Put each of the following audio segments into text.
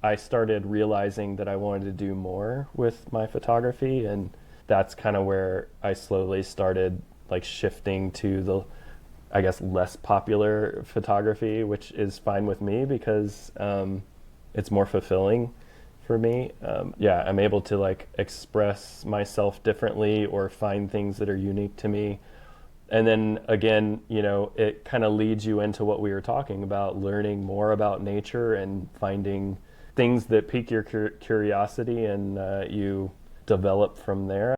I started realizing that I wanted to do more with my photography, and that's kind of where I slowly started like shifting to the, I guess, less popular photography, which is fine with me because it's more fulfilling for me. Yeah, I'm able to like express myself differently or find things that are unique to me. And then again, it kind of leads you into what we were talking about, learning more about nature and finding things that pique your curiosity, and you develop from there.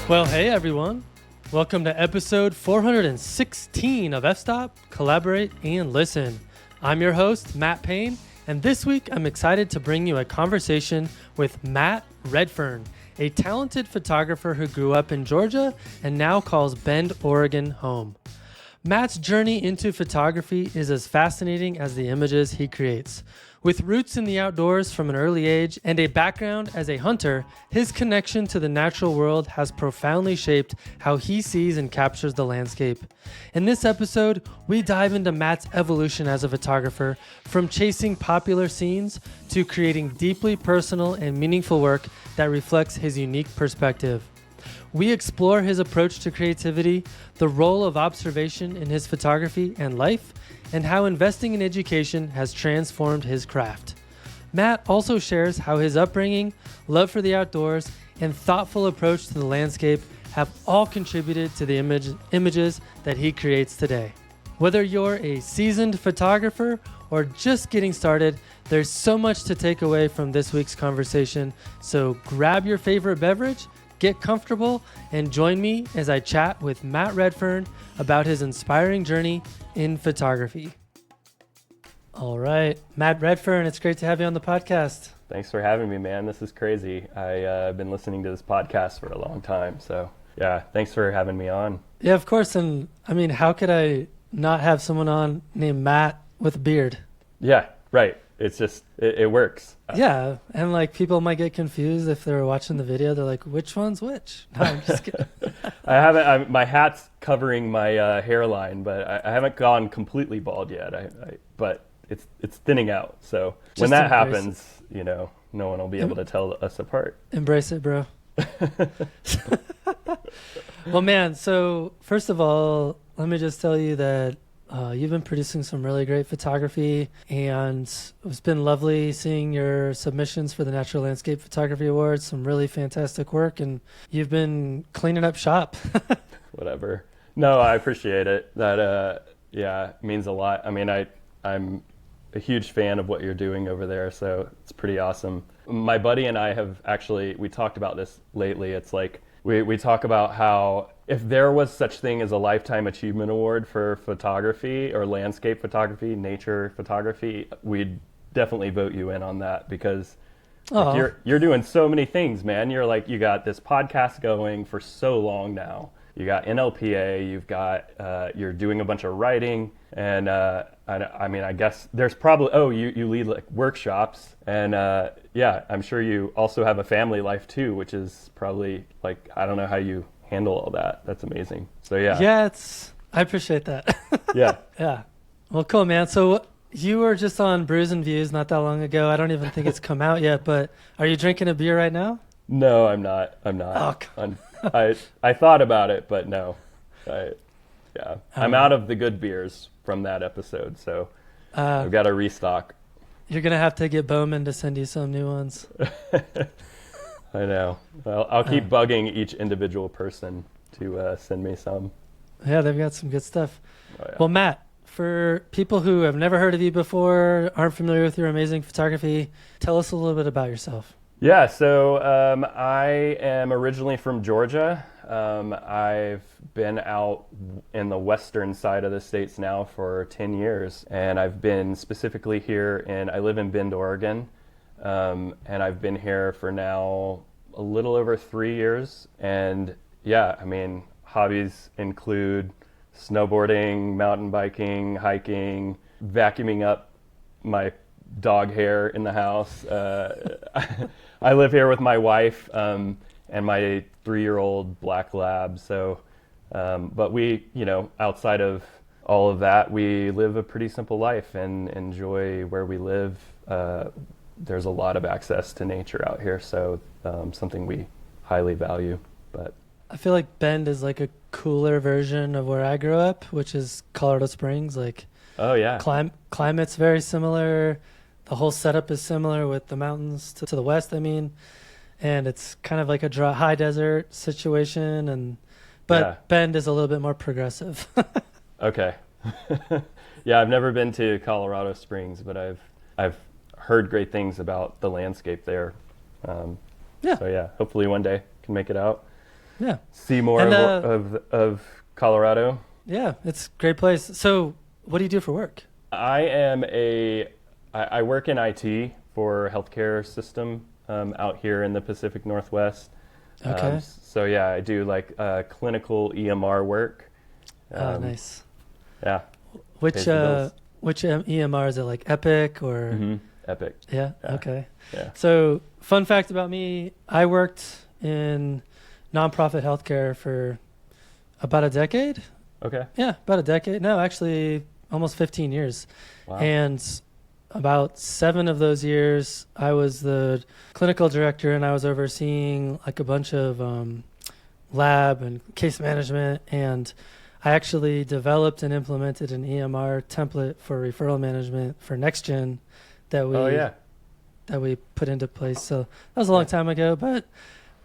Well, hey everyone. Welcome to episode 416 of F-Stop, Collaborate, and Listen. I'm your host, Matt Payne, and this week I'm excited to bring you a conversation with Matt Redfern, a talented photographer who grew up in Georgia and now calls Bend, Oregon home. Matt's journey into photography is as fascinating as the images he creates. With roots in the outdoors from an early age and a background as a hunter, his connection to the natural world has profoundly shaped how he sees and captures the landscape. In this episode, we dive into Matt's evolution as a photographer, from chasing popular scenes to creating deeply personal and meaningful work that reflects his unique perspective. We explore his approach to creativity, the role of observation in his photography and life, and how investing in education has transformed his craft. Matt also shares how his upbringing, love for the outdoors, and thoughtful approach to the landscape have all contributed to the images that he creates today. Whether you're a seasoned photographer or just getting started, there's so much to take away from this week's conversation, so grab your favorite beverage, get comfortable, and join me as I chat with Matt Redfern about his inspiring journey in photography. All right, Matt Redfern, it's great to have you on the podcast. Thanks for having me, man. This is crazy. I've been listening to this podcast for a long time, so yeah, thanks for having me on. Yeah, of course. And I mean, how could I not have someone on named Matt with a beard? Yeah, right. It's just, it works. Yeah, and like people might get confused if they're watching the video. They're like, which one's which? No, I'm just kidding. My hat's covering my hairline, but I haven't gone completely bald yet. But it's thinning out. So Just when that embrace happens, no one will be able to tell us apart. Embrace it, bro. Well, man, so first of all, let me just tell you that you've been producing some really great photography, and it's been lovely seeing your submissions for the Natural Landscape Photography Awards. Some really fantastic work, and you've been cleaning up shop. Whatever. No, I appreciate it. That means a lot. I mean, I'm a huge fan of what you're doing over there, so it's pretty awesome. My buddy and I have actually, we talked about this lately. It's like we talk about how if there was such thing as a Lifetime Achievement Award for photography or landscape photography, nature photography, we'd definitely vote you in on that, because like, you're doing so many things, man. You're like, you got this podcast going for so long now. You got NLPA, you've got, you're doing a bunch of writing, and I mean, I guess there's probably, you lead like workshops, and I'm sure you also have a family life too, which is probably like, I don't know how you handle all that. That's amazing. So yeah. Yeah, I appreciate that. Yeah. Yeah. Well, cool, man. So you were just on Brews and Views not that long ago. I don't even think it's come out yet, but are you drinking a beer right now? No, I'm not. Oh, I thought about it, but no. I'm out of the good beers from that episode, so I've got to restock. You're going to have to get Bowman to send you some new ones. I know. Well, I'll keep bugging each individual person to send me some. Yeah, they've got some good stuff. Oh, yeah. Well, Matt, for people who have never heard of you before, aren't familiar with your amazing photography, tell us a little bit about yourself. Yeah, so I am originally from Georgia. I've been out in the western side of the states now for 10 years, and I've been specifically here I live in Bend, Oregon, and I've been here for now a little over 3 years. And yeah, I mean, hobbies include snowboarding, mountain biking, hiking, vacuuming up my dog hair in the house. I live here with my wife, and my 3-year-old black lab. So, but we, outside of all of that, we live a pretty simple life and enjoy where we live. There's a lot of access to nature out here, so something we highly value. But I feel like Bend is like a cooler version of where I grew up, which is Colorado Springs. Like, oh yeah, climate's very similar. The whole setup is similar with the mountains to the west, and it's kind of like a dry, high desert situation. But Bend is a little bit more progressive. Okay. Yeah, I've never been to Colorado Springs, but I've heard great things about the landscape there. So yeah, hopefully one day can make it out. Yeah. See more of Colorado. Yeah, it's a great place. So what do you do for work? I work in IT for a healthcare system out here in the Pacific Northwest. Okay. So yeah, I do like clinical EMR work. Nice. Yeah. Which EMR is it, like Epic or? Mm-hmm. Epic. Yeah. Okay. Yeah. So fun fact about me, I worked in nonprofit healthcare for about a decade. Okay. Yeah, about a decade. No, actually almost 15 years. Wow. And about 7 of those years, I was the clinical director, and I was overseeing like a bunch of lab and case management. And I actually developed and implemented an EMR template for referral management for NextGen that we put into place. So that was a long time ago. But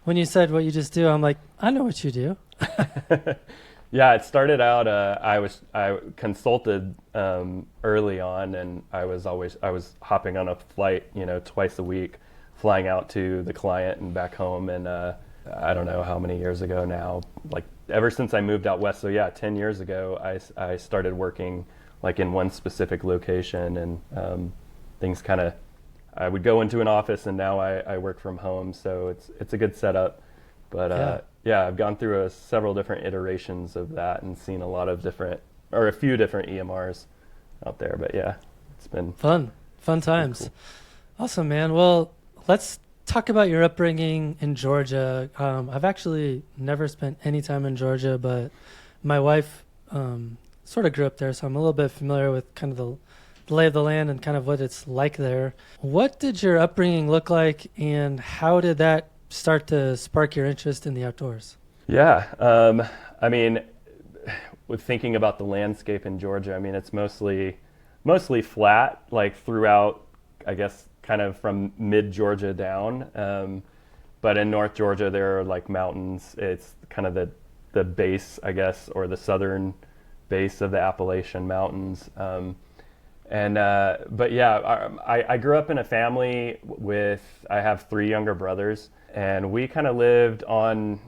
when you said what you just do, I'm like, I know what you do. Yeah, it started out. I consulted early on, and I was hopping on a flight, twice a week, flying out to the client and back home. And I don't know how many years ago now, like ever since I moved out west. So yeah, 10 years ago, I started working like in one specific location, and things kind of. I would go into an office, and now I work from home. So it's a good setup, but. Yeah, I've gone through several different iterations of that and seen a few different EMRs out there. But yeah, it's been fun times. Cool. Awesome, man. Well, let's talk about your upbringing in Georgia. I've actually never spent any time in Georgia, but my wife sort of grew up there, so I'm a little bit familiar with kind of the lay of the land and kind of what it's like there. What did your upbringing look like, and how did that start to spark your interest in the outdoors? Yeah, I mean, with thinking about the landscape in Georgia, I mean, it's mostly flat, like throughout, I guess, kind of from mid-Georgia down. But in North Georgia, there are like mountains. It's kind of the base, I guess, or the southern base of the Appalachian Mountains. But yeah, I grew up in a family I have 3 younger brothers, and we kind of lived on,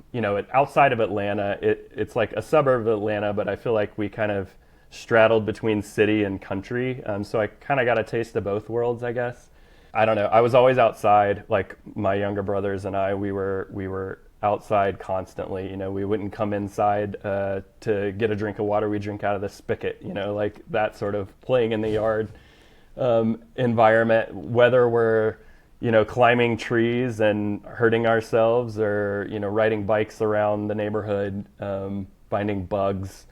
outside of Atlanta. It's like a suburb of Atlanta, but I feel like we kind of straddled between city and country. So I kind of got a taste of both worlds, I guess. I don't know. I was always outside, like my younger brothers and I, we were outside constantly. We wouldn't come inside to get a drink of water. We drink out of the spigot, like that sort of playing in the yard environment, whether we're, climbing trees and hurting ourselves, or, riding bikes around the neighborhood, finding bugs,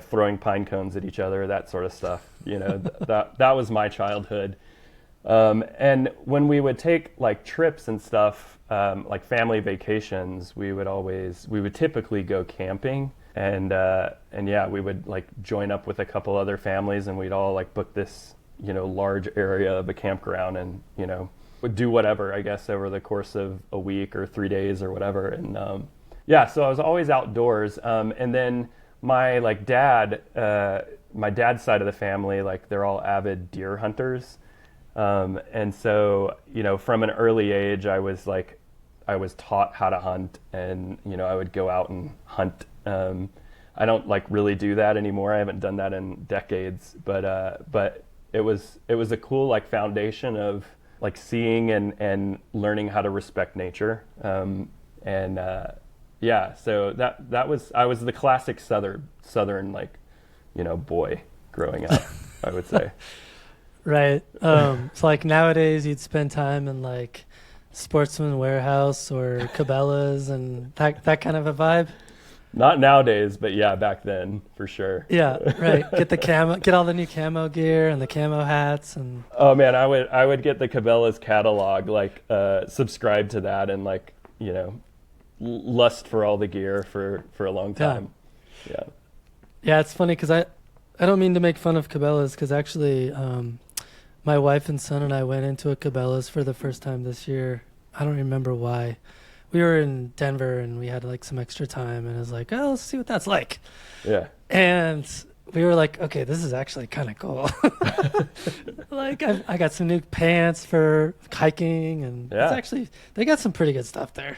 throwing pine cones at each other, that sort of stuff. That was my childhood. And when we would take like trips and stuff, like family vacations, we would typically go camping, and yeah, we would like join up with a couple other families, and we'd all like book this, large area of a campground, and, would do whatever, I guess, over the course of a week or 3 days or whatever. And yeah, so I was always outdoors. And then my dad's side of the family, like they're all avid deer hunters. And so, from an early age, I was taught how to hunt, and, I would go out and hunt. I don't like really do that anymore. I haven't done that in decades, but it was a cool like foundation of like seeing and learning how to respect nature. Yeah, so I was the classic Southern like, boy growing up, I would say. Right. So like nowadays you'd spend time in like Sportsman Warehouse or Cabela's and that kind of a vibe? Not nowadays, but yeah, back then for sure. Yeah, right. Get the camo, get all the new camo gear and the camo hats and Oh man, I would get the Cabela's catalog, like subscribe to that, and like lust for all the gear for a long time. Yeah. yeah. It's funny because I don't mean to make fun of Cabela's because actually my wife and son and I went into a Cabela's for the first time this year. I don't remember why. We were in Denver and we had like some extra time and it was like, oh, let's see what that's like. Yeah. And we were like, okay, this is actually kind of cool. Like I got some new pants for hiking and Yeah. it's actually, they got some pretty good stuff there.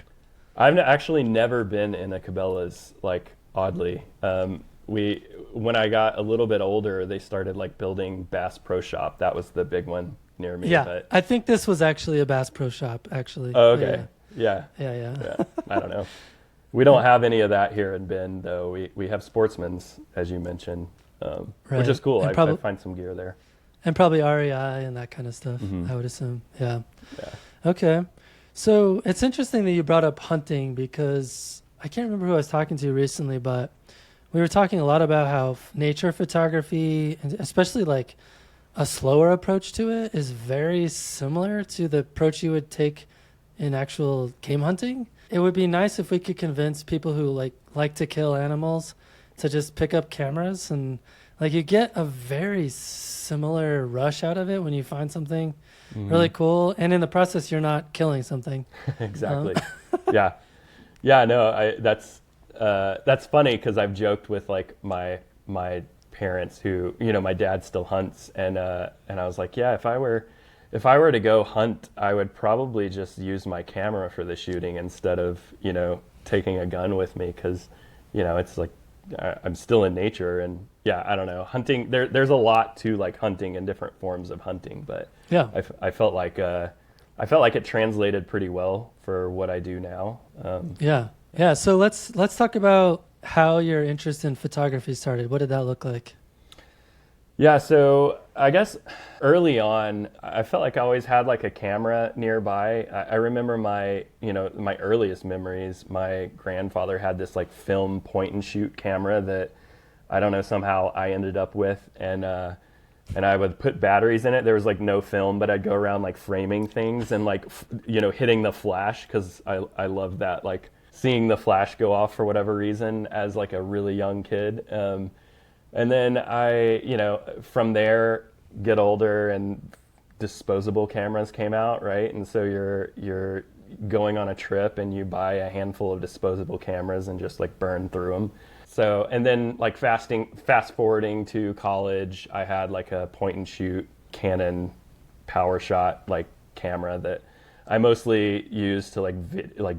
I've actually never been in a Cabela's, like, oddly. When I got a little bit older, they started like building Bass Pro Shop. That was the big one near me. Yeah, But I think this was actually a Bass Pro Shop, actually. oh, okay. Yeah. Yeah. I don't know. We don't have any of that here in Bend, though. We have Sportsman's, as you mentioned, Right. which is cool. And I find some gear there. And probably REI and that kind of stuff, Mhm. I would assume. Yeah. Yeah. Okay. So it's interesting that you brought up hunting because I can't remember who I was talking to recently, but we were talking a lot about how nature photography, and especially like a slower approach to it, is very similar to the approach you would take in actual game hunting. It would be nice if we could convince people who like to kill animals to just pick up cameras and like you get a very similar rush out of it when you find something really cool, and in the process you're not killing something. Exactly. Yeah. No, that's funny because I've joked with like my parents who, my dad still hunts, and I was like, yeah, if I were to go hunt, I would probably just use my camera for the shooting instead of, taking a gun with me, because, it's like I'm still in nature, and yeah, I don't know, hunting. There's a lot to like hunting and different forms of hunting, but Yeah. I felt like it translated pretty well for what I do now. Yeah. So let's talk about how your interest in photography started. What did that look like? Yeah, so I guess early on, I felt like I always had like a camera nearby. I remember my earliest memories. My grandfather had this like film point and shoot camera that I don't know, somehow I ended up with, and I would put batteries in it. There was like no film, but I'd go around like framing things and like hitting the flash, because I love that, like seeing the flash go off for whatever reason as like a really young kid. And then I, from there, get older and disposable cameras came out, right? And so you're going on a trip and you buy a handful of disposable cameras and just like burn through them. So, and then like fast forwarding to college, I had like a point and shoot Canon PowerShot like camera that I mostly used to like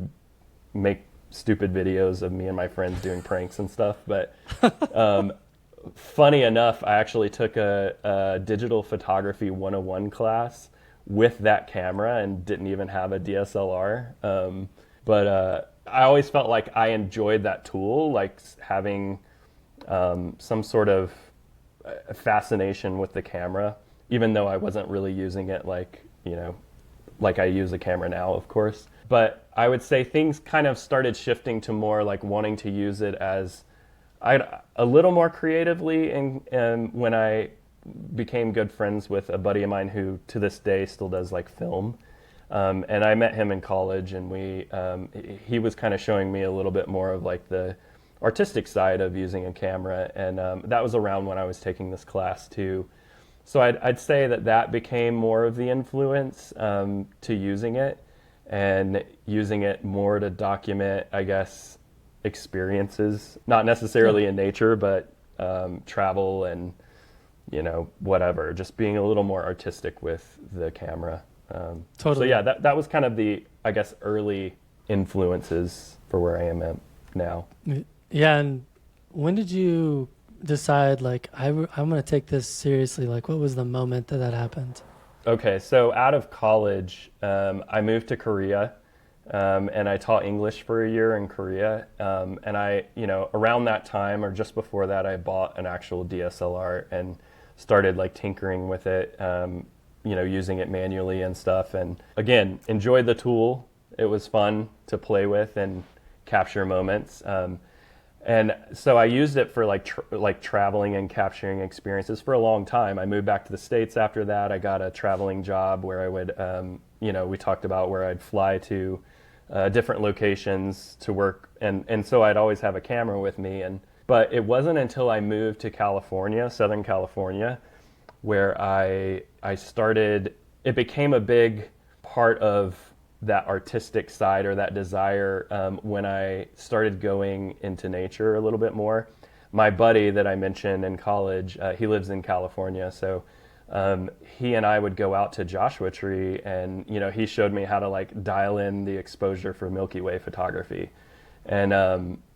make stupid videos of me and my friends doing pranks and stuff. But funny enough, I actually took a digital photography 101 class with that camera and didn't even have a DSLR. But I always felt like I enjoyed that tool, like having some sort of fascination with the camera, even though I wasn't really using it like I use a camera now, of course. But I would say things kind of started shifting to more like wanting to use it as a little more creatively, and when I became good friends with a buddy of mine who to this day still does like film, and I met him in college, and he was kind of showing me a little bit more of like the artistic side of using a camera, and that was around when I was taking this class too. So I'd say that became more of the influence to using it, and using it more to document, I guess, experiences, not necessarily in nature, but travel and whatever, just being a little more artistic with the camera. Totally. So yeah, that was kind of the, I guess, early influences for where I am at now. Yeah. And when did you decide like I'm going to take this seriously? Like what was the moment that happened? Okay, so out of college, I moved to Korea. And I taught English for a year in Korea. And I, around that time or just before that, I bought an actual DSLR and started like tinkering with it. using it manually and stuff. And again, enjoyed the tool. It was fun to play with and capture moments. And so I used it for like traveling and capturing experiences for a long time. I moved back to the States after that. I got a traveling job where I would, we talked about where I'd fly to different locations to work. And so I'd always have a camera with me. But it wasn't until I moved to California, Southern California, where I started, it became a big part of that artistic side or that desire when I started going into nature a little bit more. My buddy that I mentioned in college, he lives in California, so he and I would go out to Joshua Tree, and he showed me how to like dial in the exposure for Milky Way photography, and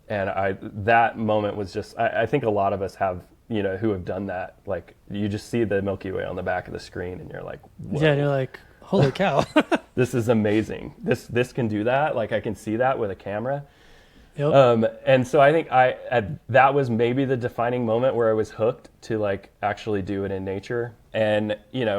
that moment was just, I think a lot of us have who have done that, like you just see the Milky Way on the back of the screen and you're like, whoa. Yeah, and you're like, holy cow. This is amazing. This can do that. Like I can see that with a camera. Yep. And so I think that was maybe the defining moment where I was hooked to like actually do it in nature. And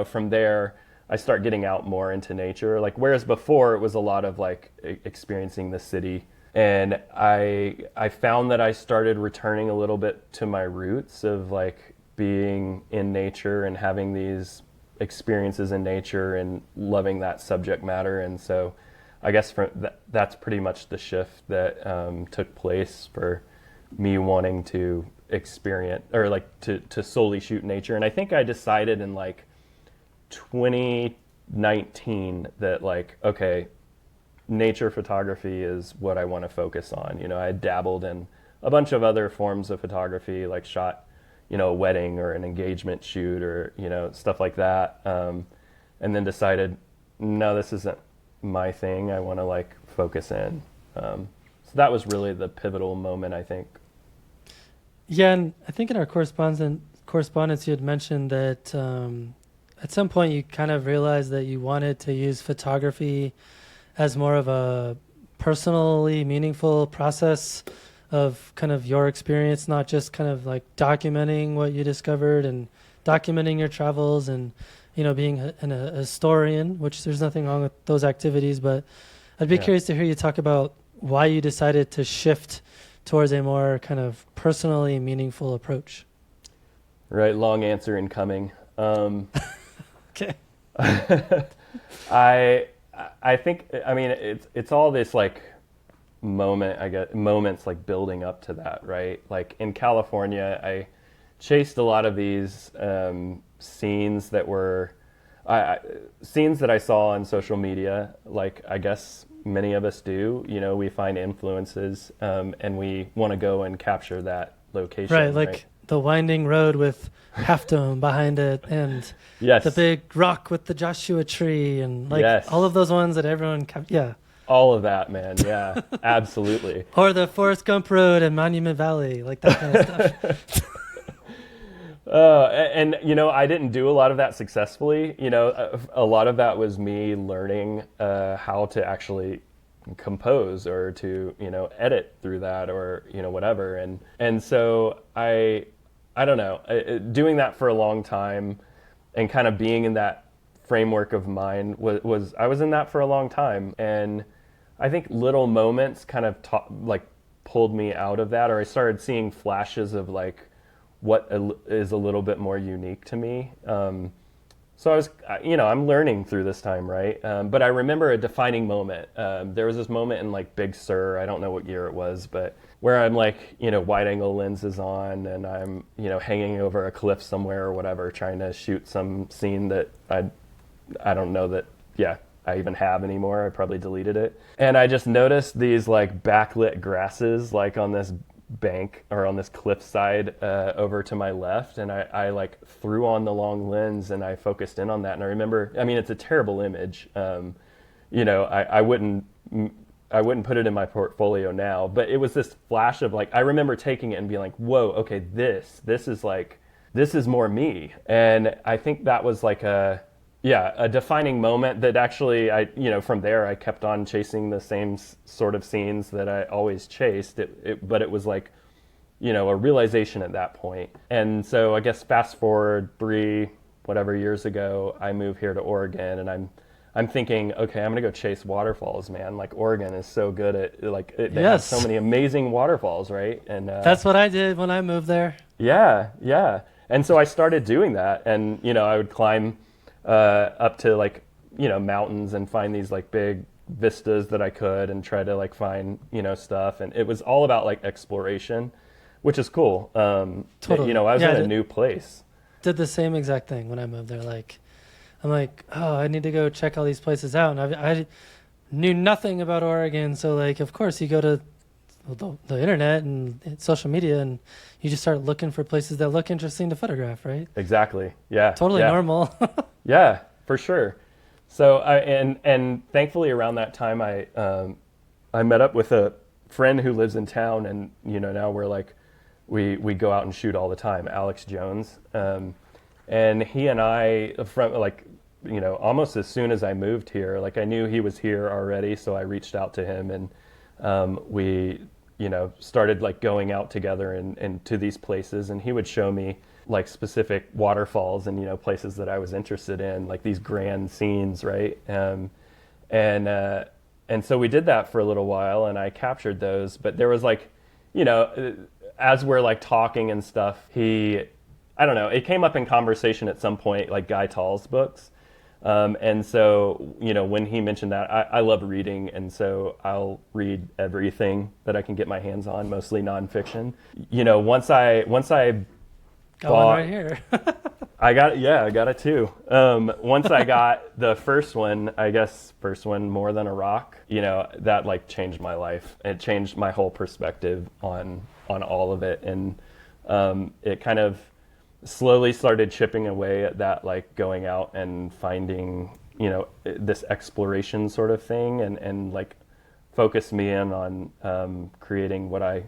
from there I start getting out more into nature. Like whereas before it was a lot of like experiencing the city. And I found that I started returning a little bit to my roots of like being in nature and having these experiences in nature and loving that subject matter. And so I guess that's pretty much the shift that took place for me wanting to experience or like to solely shoot nature. And I think I decided in like 2019 that like, okay, nature photography is what I want to focus on. I dabbled in a bunch of other forms of photography, like shot a wedding or an engagement shoot or, stuff like that. And then decided, no, this isn't my thing. I want to like focus in. So that was really the pivotal moment, I think. Yeah. And I think in our correspondence, you had mentioned that at some point you kind of realized that you wanted to use photography as more of a personally meaningful process of kind of your experience, not just kind of like documenting what you discovered and documenting your travels and, being a historian, which there's nothing wrong with those activities. But I'd be curious to hear you talk about why you decided to shift towards a more kind of personally meaningful approach. Right. Long answer incoming. Okay. I think, it's all this like moments like building up to that, right? Like in California, I chased a lot of these scenes that were scenes that I saw on social media. Like I guess many of us do. We find influences and we want to go and capture that location. Right, like the winding road with Half Dome behind it, and yes, the big rock with the Joshua Tree, and like all of those ones that everyone all of that, man. Yeah, absolutely. Or the Forrest Gump Road in Monument Valley, like that kind of stuff. And I didn't do a lot of that successfully. A lot of that was me learning how to actually compose or to edit through that or whatever. And so I don't know, doing that for a long time and kind of being in that framework of mind was I was in that for a long time. And I think little moments kind of pulled me out of that, or I started seeing flashes of like what is a little bit more unique to me. So I was, I'm learning through this time, right? But I remember a defining moment. There was this moment in like Big Sur, I don't know what year it was, but where I'm like, wide angle lenses on and I'm, hanging over a cliff somewhere or whatever, trying to shoot some scene that I don't know that, I even have anymore. I probably deleted it. And I just noticed these like backlit grasses, like on this bank or on this cliffside over to my left, and I like threw on the long lens and I focused in on that. And I remember, it's a terrible image. I wouldn't put it in my portfolio now, but it was this flash of like, I remember taking it and being like, whoa, okay, this is more me. And I think that was like a defining moment that actually from there I kept on chasing the same sort of scenes that I always chased. But it was like, a realization at that point. And so I guess fast forward 3 whatever years ago, I moved here to Oregon, and I'm thinking, okay, I'm gonna go chase waterfalls, man. Like Oregon is so good at they have so many amazing waterfalls, right? And That's what I did when I moved there. yeah, yeah. And so I started doing that, and I would climb up to like mountains and find these like big vistas that I could, and try to like find stuff, and it was all about like exploration, which is cool. Totally. I was in a new place. Did the same exact thing when I moved there. Like, I'm like, oh, I need to go check all these places out, and I knew nothing about Oregon, so like, of course, you go to the internet and social media, and you just start looking for places that look interesting to photograph, right? Exactly. Yeah. Totally normal. Yeah, for sure. So and thankfully around that time I met up with a friend who lives in town, and now we're like we go out and shoot all the time, Alex Jones, and he and I from like almost as soon as I moved here, like I knew he was here already, so I reached out to him, and we started like going out together and to these places, and he would show me like specific waterfalls and places that I was interested in, like these grand scenes, right? And so we did that for a little while, and I captured those. But there was like, as we're like talking and stuff, I don't know, it came up in conversation at some point, like Guy Tall's books. And so, when he mentioned that, I love reading, and so I'll read everything that I can get my hands on, mostly nonfiction. Once I Got one right here. I got it too. Once I got the first one, More Than a Rock, that like changed my life. It changed my whole perspective on all of it, and it kind of slowly started chipping away at that, like going out and finding, this exploration sort of thing, and like focused me in on creating what I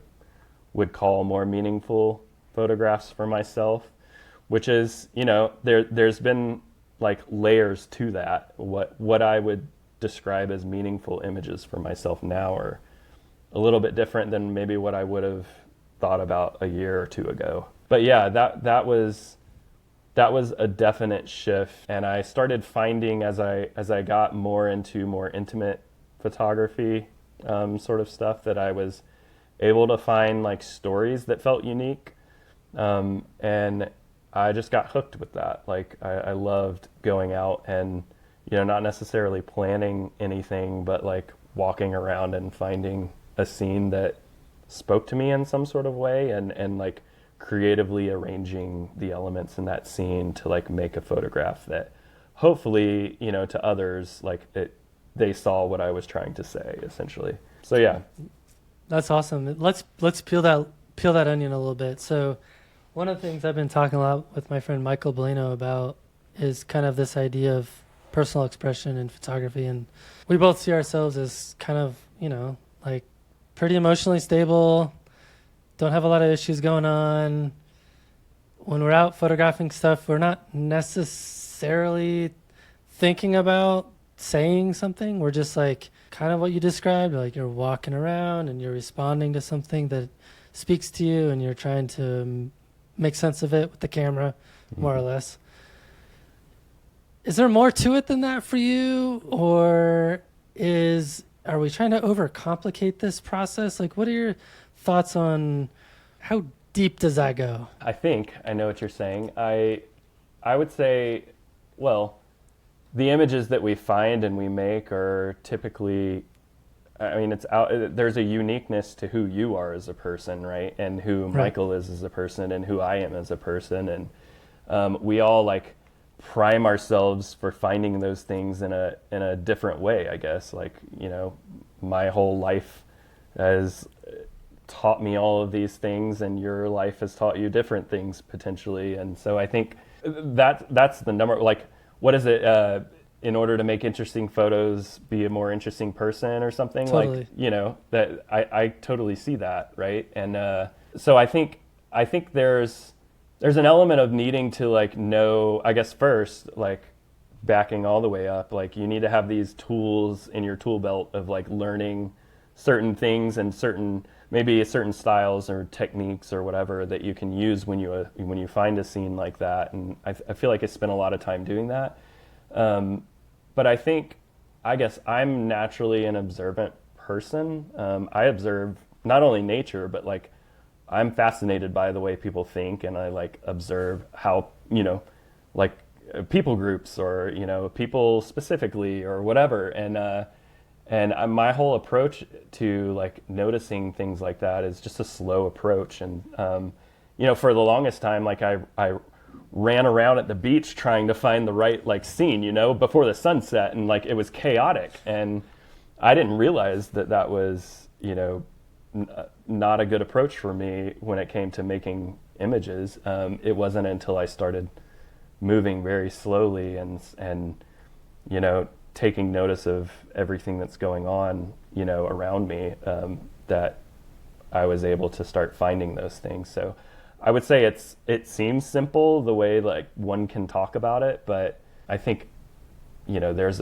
would call more meaningful photographs for myself, which is, there's been like layers to that. What I would describe as meaningful images for myself now are a little bit different than maybe what I would have thought about a year or two ago. But yeah, that was a definite shift, and I started finding as I got more into more intimate photography sort of stuff, that I was able to find like stories that felt unique, and I just got hooked with that. Like I loved going out and not necessarily planning anything, but like walking around and finding a scene that spoke to me in some sort of way, and like creatively arranging the elements in that scene to like make a photograph that hopefully to others, like they saw what I was trying to say, essentially. So yeah, That's awesome. Let's peel that onion a little bit. So one of the things I've been talking a lot with my friend Michael Bolino about is kind of this idea of personal expression in photography, and we both see ourselves as kind of like pretty emotionally stable, don't have a lot of issues going on. When we're out photographing stuff, we're not necessarily thinking about saying something. We're just like kind of what you described, like you're walking around and you're responding to something that speaks to you, and you're trying to make sense of it with the camera, more or less. Is there more to it than that for you, or are we trying to overcomplicate this process? Like, what are your thoughts on how deep does that go? I think I know what you're saying. I would say, well, the images that we find and we make are typically, there's a uniqueness to who you are as a person, right? And who Michael is as a person, and who I am as a person. And we all like prime ourselves for finding those things in a different way, I guess. Like, my whole life has taught me all of these things, and your life has taught you different things potentially. And so I think that's the number. Like, what is it? In order to make interesting photos, be a more interesting person or something. Totally. Like, that I totally see that, right? And so I think there's an element of needing to like know, I guess, first, like backing all the way up, like you need to have these tools in your tool belt of like learning certain things and certain maybe certain styles or techniques or whatever that you can use when you find a scene like that. And I feel like I spent a lot of time doing that. But I guess I'm naturally an observant person. I observe not only nature, but like I'm fascinated by the way people think, and I like observe how, like people groups or, people specifically or whatever. My whole approach to like noticing things like that is just a slow approach. And, for the longest time, like I ran around at the beach trying to find the right like scene, before the sunset, and like it was chaotic. And I didn't realize that was, not a good approach for me when it came to making images. It wasn't until I started moving very slowly and taking notice of everything that's going on, around me, that I was able to start finding those things. So I would say it seems simple the way like one can talk about it, but I think, there's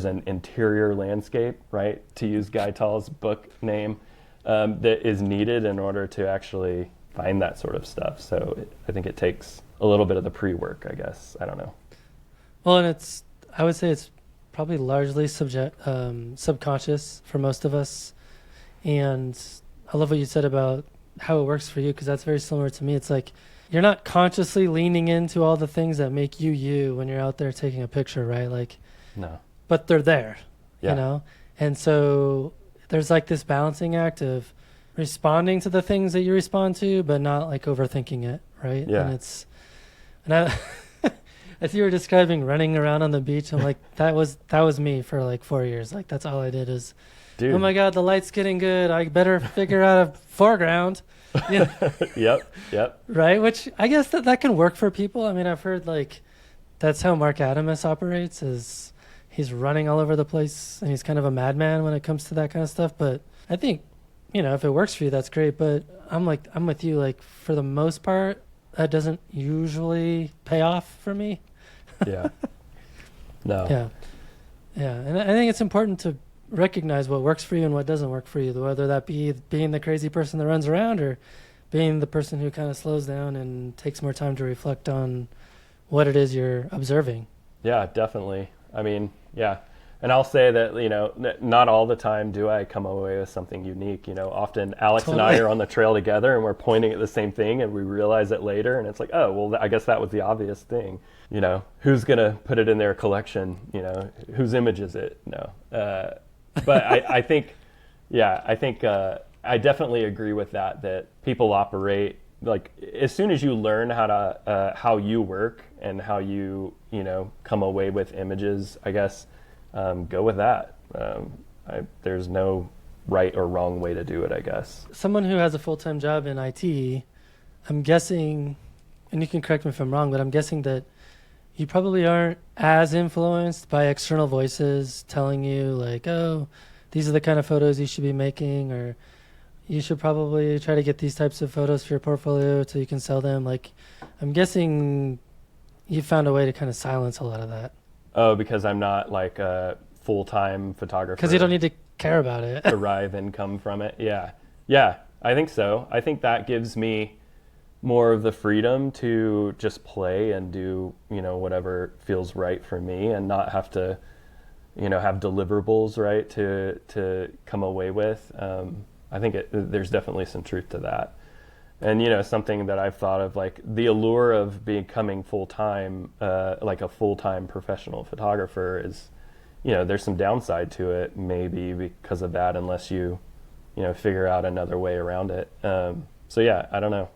an interior landscape, right? To use Guy Tall's book name, that is needed in order to actually find that sort of stuff. So I think it takes a little bit of the pre-work, I guess. I don't know. Well, and I would say it's probably largely subconscious for most of us. And I love what you said about how it works for you, because that's very similar to me. It's like you're not consciously leaning into all the things that make you when you're out there taking a picture, right? Like, no, but they're there, yeah. And so there's like this balancing act of responding to the things that you respond to, but not like overthinking it, right? Yeah. And I as you were describing running around on the beach, I'm like, that was me for like 4 years. Like that's all I did is, dude, oh my God, the light's getting good. I better figure out a foreground. Yep. Right. Which I guess that can work for people. I mean, I've heard like that's how Mark Adamus operates, is he's running all over the place and he's kind of a madman when it comes to that kind of stuff. But I think, if it works for you, that's great. But I'm with you. Like for the most part, that doesn't usually pay off for me. Yeah. No. Yeah. And I think it's important to recognize what works for you and what doesn't work for you, whether that be being the crazy person that runs around or being the person who kind of slows down and takes more time to reflect on what it is you're observing. Yeah, definitely. I mean, yeah. And I'll say that, not all the time do I come away with something unique. Often Alex and I are on the trail together and we're pointing at the same thing and we realize it later. And it's like, oh, well, I guess that was the obvious thing. Who's going to put it in their collection? Whose image is it? No. But I think I definitely agree with that people operate, like as soon as you learn how you work and how you, come away with images, I guess, go with that. There's no right or wrong way to do it, I guess. Someone who has a full-time job in IT, I'm guessing, and you can correct me if I'm wrong, but I'm guessing that you probably aren't as influenced by external voices telling you like, oh, these are the kind of photos you should be making, or you should probably try to get these types of photos for your portfolio so you can sell them. Like, I'm guessing you found a way to kind of silence a lot of that. Oh, because I'm not like a full-time photographer. Because you don't need to care about it. Derive income from it. Yeah, I think so. I think that gives me more of the freedom to just play and do, whatever feels right for me and not have to, have deliverables, right, to come away with. I think there's definitely some truth to that. And, something that I've thought of, like the allure of becoming full-time, like a full-time professional photographer is, there's some downside to it maybe because of that, unless you, figure out another way around it. So yeah, I don't know.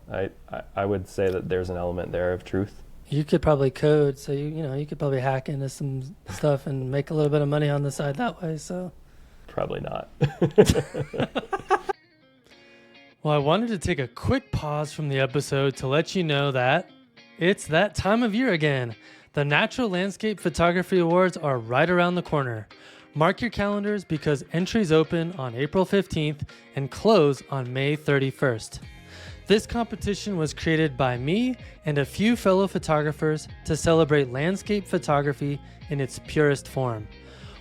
I would say that there's an element there of truth. You could probably code, so you could probably hack into some stuff and make a little bit of money on the side that way. So probably not. Well, I wanted to take a quick pause from the episode to let you know that it's that time of year again. The Natural Landscape Photography Awards are right around the corner. Mark your calendars because entries open on April 15th and close on May 31st. This competition was created by me and a few fellow photographers to celebrate landscape photography in its purest form.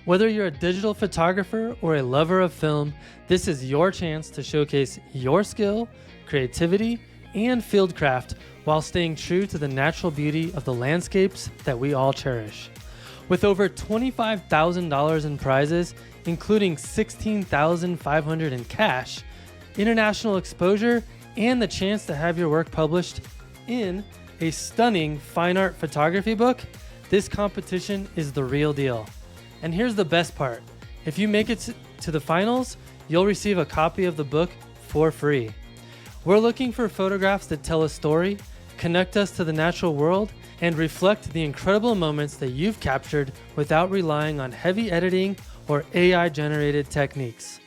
Whether you're a digital photographer or a lover of film, this is your chance to showcase your skill, creativity, and fieldcraft while staying true to the natural beauty of the landscapes that we all cherish. With over $25,000 in prizes, including $16,500 in cash, international exposure, and the chance to have your work published in a stunning fine art photography book, this competition is the real deal. And here's the best part. If you make it to the finals, you'll receive a copy of the book for free. We're looking for photographs that tell a story, connect us to the natural world, and reflect the incredible moments that you've captured without relying on heavy editing or AI-generated techniques.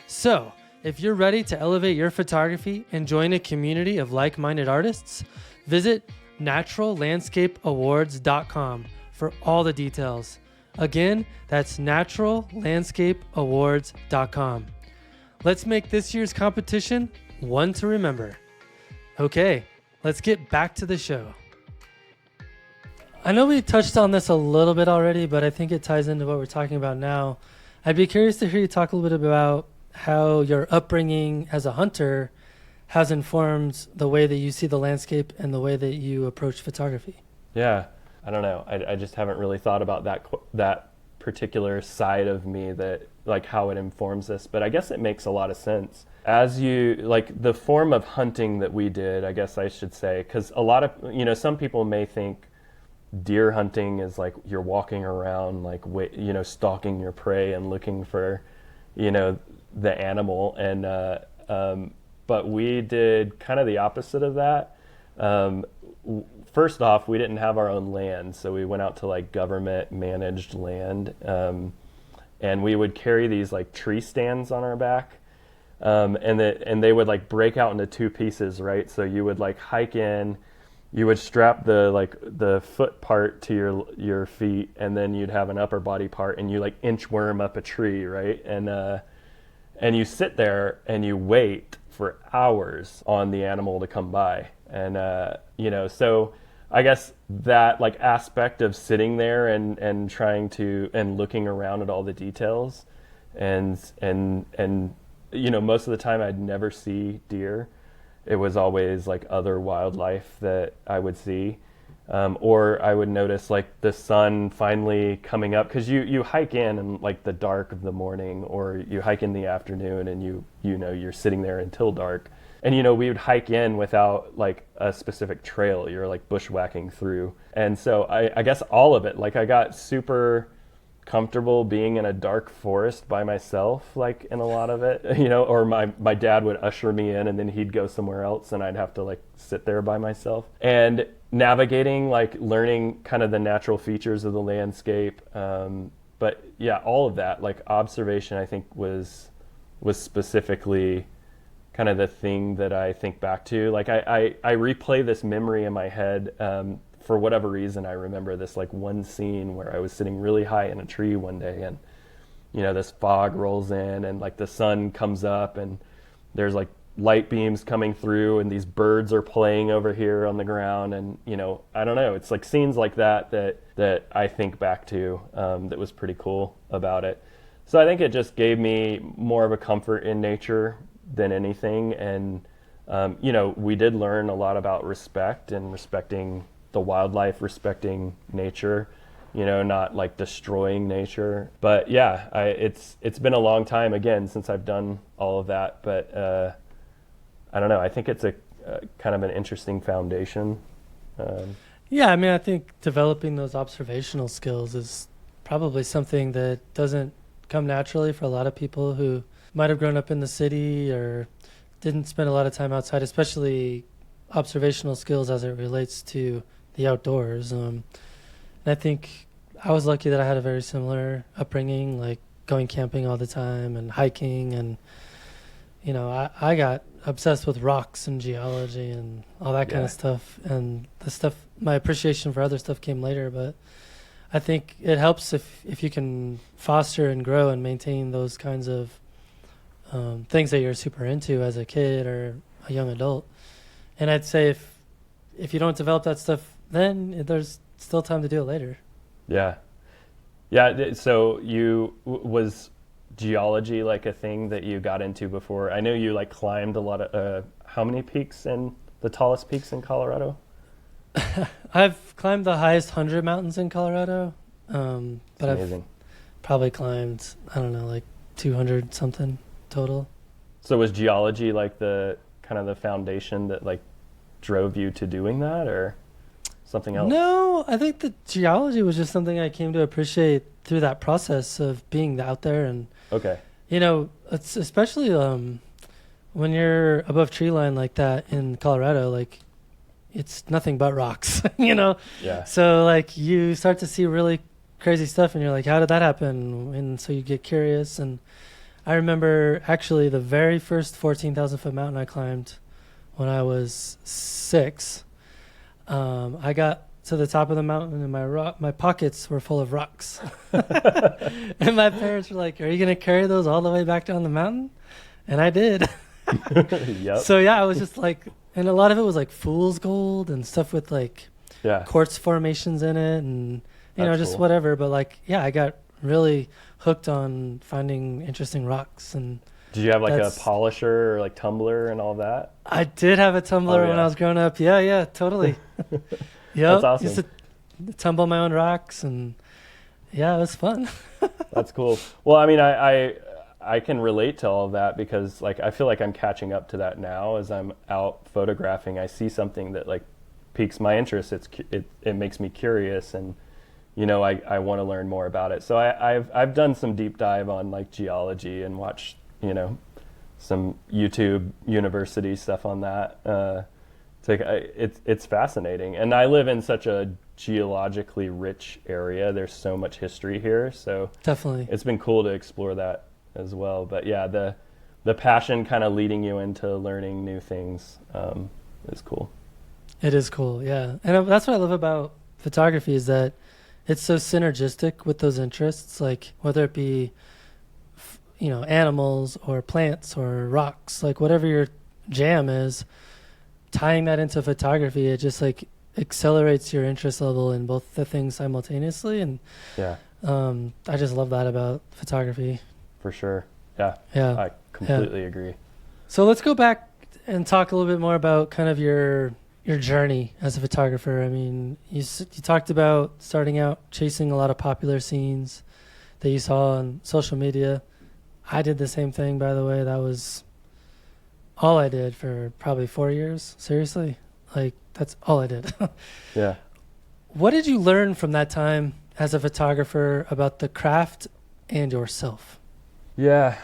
So, if you're ready to elevate your photography and join a community of like-minded artists, visit naturallandscapeawards.com for all the details. Again, that's naturallandscapeawards.com. Let's make this year's competition one to remember. Okay, let's get back to the show. I know we touched on this a little bit already, but I think it ties into what we're talking about now. I'd be curious to hear you talk a little bit about how your upbringing as a hunter has informed the way that you see the landscape and the way that you approach photography. Yeah, I don't know. I just haven't really thought about that particular side of me, that like how it informs this, but I guess it makes a lot of sense. As you, like the form of hunting that we did, I guess I should say, because a lot of, some people may think deer hunting is like you're walking around like, stalking your prey and looking for, the animal. And, but we did kind of the opposite of that. First off, we didn't have our own land, so we went out to like government managed land, and we would carry these like tree stands on our back, and they would like break out into two pieces, right? So you would like hike in, you would strap the foot part to your feet, and then you'd have an upper body part, and you like inchworm up a tree, right? And you sit there and you wait for hours on the animal to come by, and so I guess that like aspect of sitting there and trying to and looking around at all the details, and most of the time I'd never see deer. It was always like other wildlife that I would see, or I would notice like the sun finally coming up, because you hike in like the dark of the morning, or you hike in the afternoon, and you're sitting there until dark. And, we would hike in without like a specific trail. You're like bushwhacking through. And so I guess all of it, like I got super comfortable being in a dark forest by myself, like in a lot of it, or my dad would usher me in and then he'd go somewhere else and I'd have to like sit there by myself. And navigating, like learning kind of the natural features of the landscape. But yeah, all of that, like observation, I think was specifically kind of the thing that I think back to. Like I replay this memory in my head. For whatever reason, I remember this like one scene where I was sitting really high in a tree one day, and this fog rolls in, and like the sun comes up, and there's like light beams coming through, and these birds are playing over here on the ground, and I don't know, it's like scenes like that I think back to, that was pretty cool about it. So I think it just gave me more of a comfort in nature than anything. And, we did learn a lot about respect and respecting the wildlife, respecting nature, not like destroying nature. But yeah, it's been a long time again since I've done all of that. But I don't know. I think it's a kind of an interesting foundation. Yeah, I mean, I think developing those observational skills is probably something that doesn't come naturally for a lot of people who might have grown up in the city or didn't spend a lot of time outside, especially observational skills as it relates to the outdoors. And I think I was lucky that I had a very similar upbringing, like going camping all the time and hiking. And, I got obsessed with rocks and geology and all that kind of stuff. And my appreciation for other stuff came later. But I think it helps if you can foster and grow and maintain those kinds of things that you're super into as a kid or a young adult. And I'd say if you don't develop that stuff then, there's still time to do it later. Yeah. Yeah. So was geology like a thing that you got into before? I know you like climbed a lot of, how many peaks in the tallest peaks in Colorado? I've climbed the highest 100 mountains in Colorado, but I've Amazing. probably climbed, I don't know, like 200 something total. So was geology like the kind of the foundation that like drove you to doing that, or something else? No, I think the geology was just something I came to appreciate through that process of being out there. And, Okay. it's especially when you're above tree line like that in Colorado, like it's nothing but rocks. Yeah. So like you start to see really crazy stuff and you're like, how did that happen? And so you get curious. And I remember actually the very first 14,000 foot mountain I climbed when I was 6. I got to the top of the mountain and my pockets were full of rocks. And my parents were like, are you going to carry those all the way back down the mountain? And I did. Yep. So yeah, I was just like, and a lot of it was like fool's gold and stuff with like Yeah. quartz formations in it and, That's just cool. whatever. But like, yeah, I got really hooked on finding interesting rocks. And Did you have like a That's- polisher or like tumbler and all that? I did have a tumbler Oh, when yeah. I was growing up. Yeah, totally. That's awesome. Used to tumble my own rocks and yeah, it was fun. That's cool. Well, I mean, I can relate to all of that because like I feel like I'm catching up to that now as I'm out photographing. I see something that like piques my interest. It makes me curious, and I want to learn more about it. So I've done some deep dive on like geology and watched some YouTube university stuff on that. It's fascinating, and I live in such a geologically rich area. There's so much history here, so Definitely. it's been cool to explore that as well. But yeah, the passion kind of leading you into learning new things is cool. It is cool, yeah. And that's what I love about photography is that it's so synergistic with those interests, like whether it be, animals or plants or rocks, like whatever your jam is, tying that into photography, it just like accelerates your interest level in both the things simultaneously. And Yeah, I just love that about photography. for sure. Yeah, Yeah. I completely agree. So let's go back and talk a little bit more about kind of your journey as a photographer. I mean, you talked about starting out chasing a lot of popular scenes that you saw on social media. I did the same thing, by the way. That was all I did for probably 4 years. Seriously. Like, that's all I did. Yeah. What did you learn from that time as a photographer about the craft and yourself? Yeah,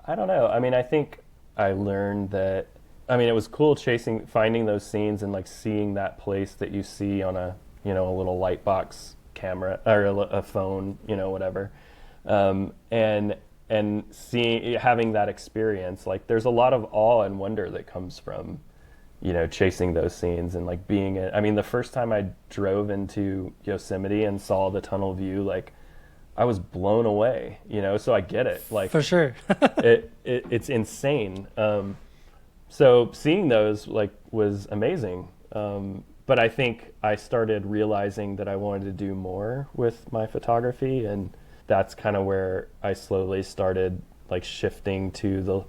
I don't know. I mean, I think I learned that. I mean, it was cool finding those scenes and like seeing that place that you see on a a little light box camera or a phone, whatever, and having that experience. Like, there's a lot of awe and wonder that comes from chasing those scenes and like being it. I mean, the first time I drove into Yosemite and saw the tunnel view, like I was blown away, so I get it. Like, For sure. it's insane. So seeing those like was amazing. But I think I started realizing that I wanted to do more with my photography, and that's kind of where I slowly started like shifting to the,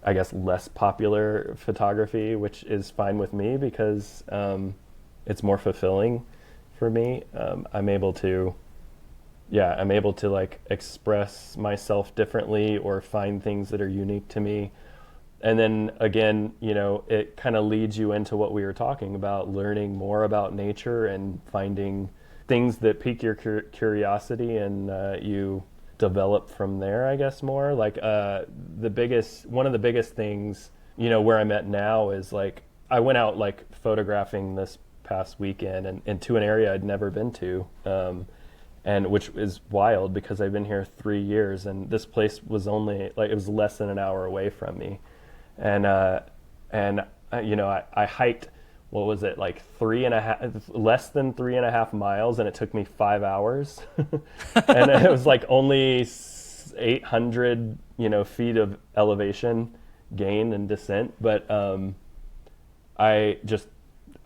I guess, less popular photography, which is fine with me because it's more fulfilling for me. I'm able to like express myself differently or find things that are unique to me. And then again, it kind of leads you into what we were talking about, learning more about nature and finding things that pique your curiosity, and you develop from there, I guess, more. Like one of the biggest things, where I'm at now is like, I went out like photographing this past weekend and to an area I'd never been to. And which is wild because I've been here 3 years, and this place was only like, it was less than an hour away from me. And I hiked, what was it, like less than 3.5 miles, and it took me 5 hours. And it was like only 800, feet of elevation gain and descent. But I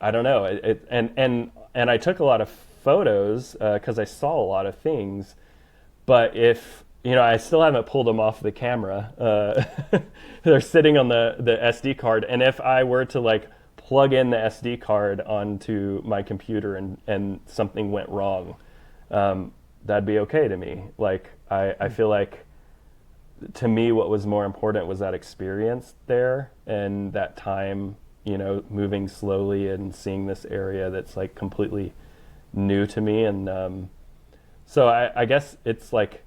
don't know. And I took a lot of photos because I saw a lot of things. But if, I still haven't pulled them off the camera. They're sitting on the SD card. And if I were to like plug in the SD card onto my computer and something went wrong, that'd be okay to me. Like, I feel like, to me, what was more important was that experience there and that time, moving slowly and seeing this area that's like completely new to me. And so I guess it's like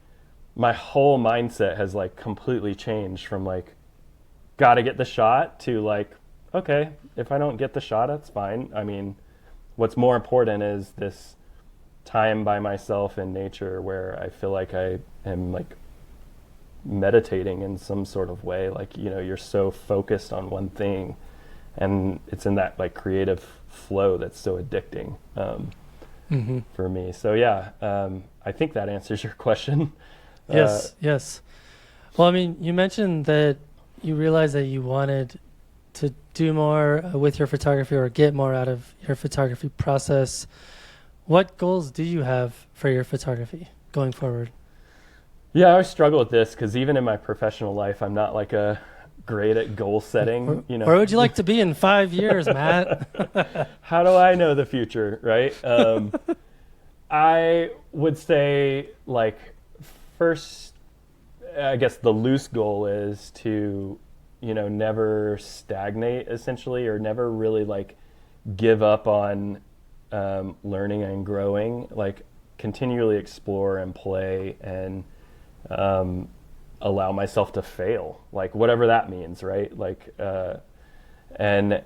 my whole mindset has like completely changed from like, gotta get the shot to like, okay, if I don't get the shot, that's fine. I mean, what's more important is this time by myself in nature where I feel like I am like meditating in some sort of way. Like, you're so focused on one thing and it's in that like creative flow that's so addicting for me. So yeah, I think that answers your question. Yes. Well, I mean, you mentioned that you realized that you wanted to do more with your photography or get more out of your photography process. What goals do you have for your photography going forward? Yeah, I always struggle with this because even in my professional life, I'm not like great at goal setting. Where would you like to be in 5 years, Matt? How do I know the future, right? I would say, like, first, I guess the loose goal is to, never stagnate, essentially, or never really, like, give up on learning and growing. Like, continually explore and play and allow myself to fail, like whatever that means, right? Like, and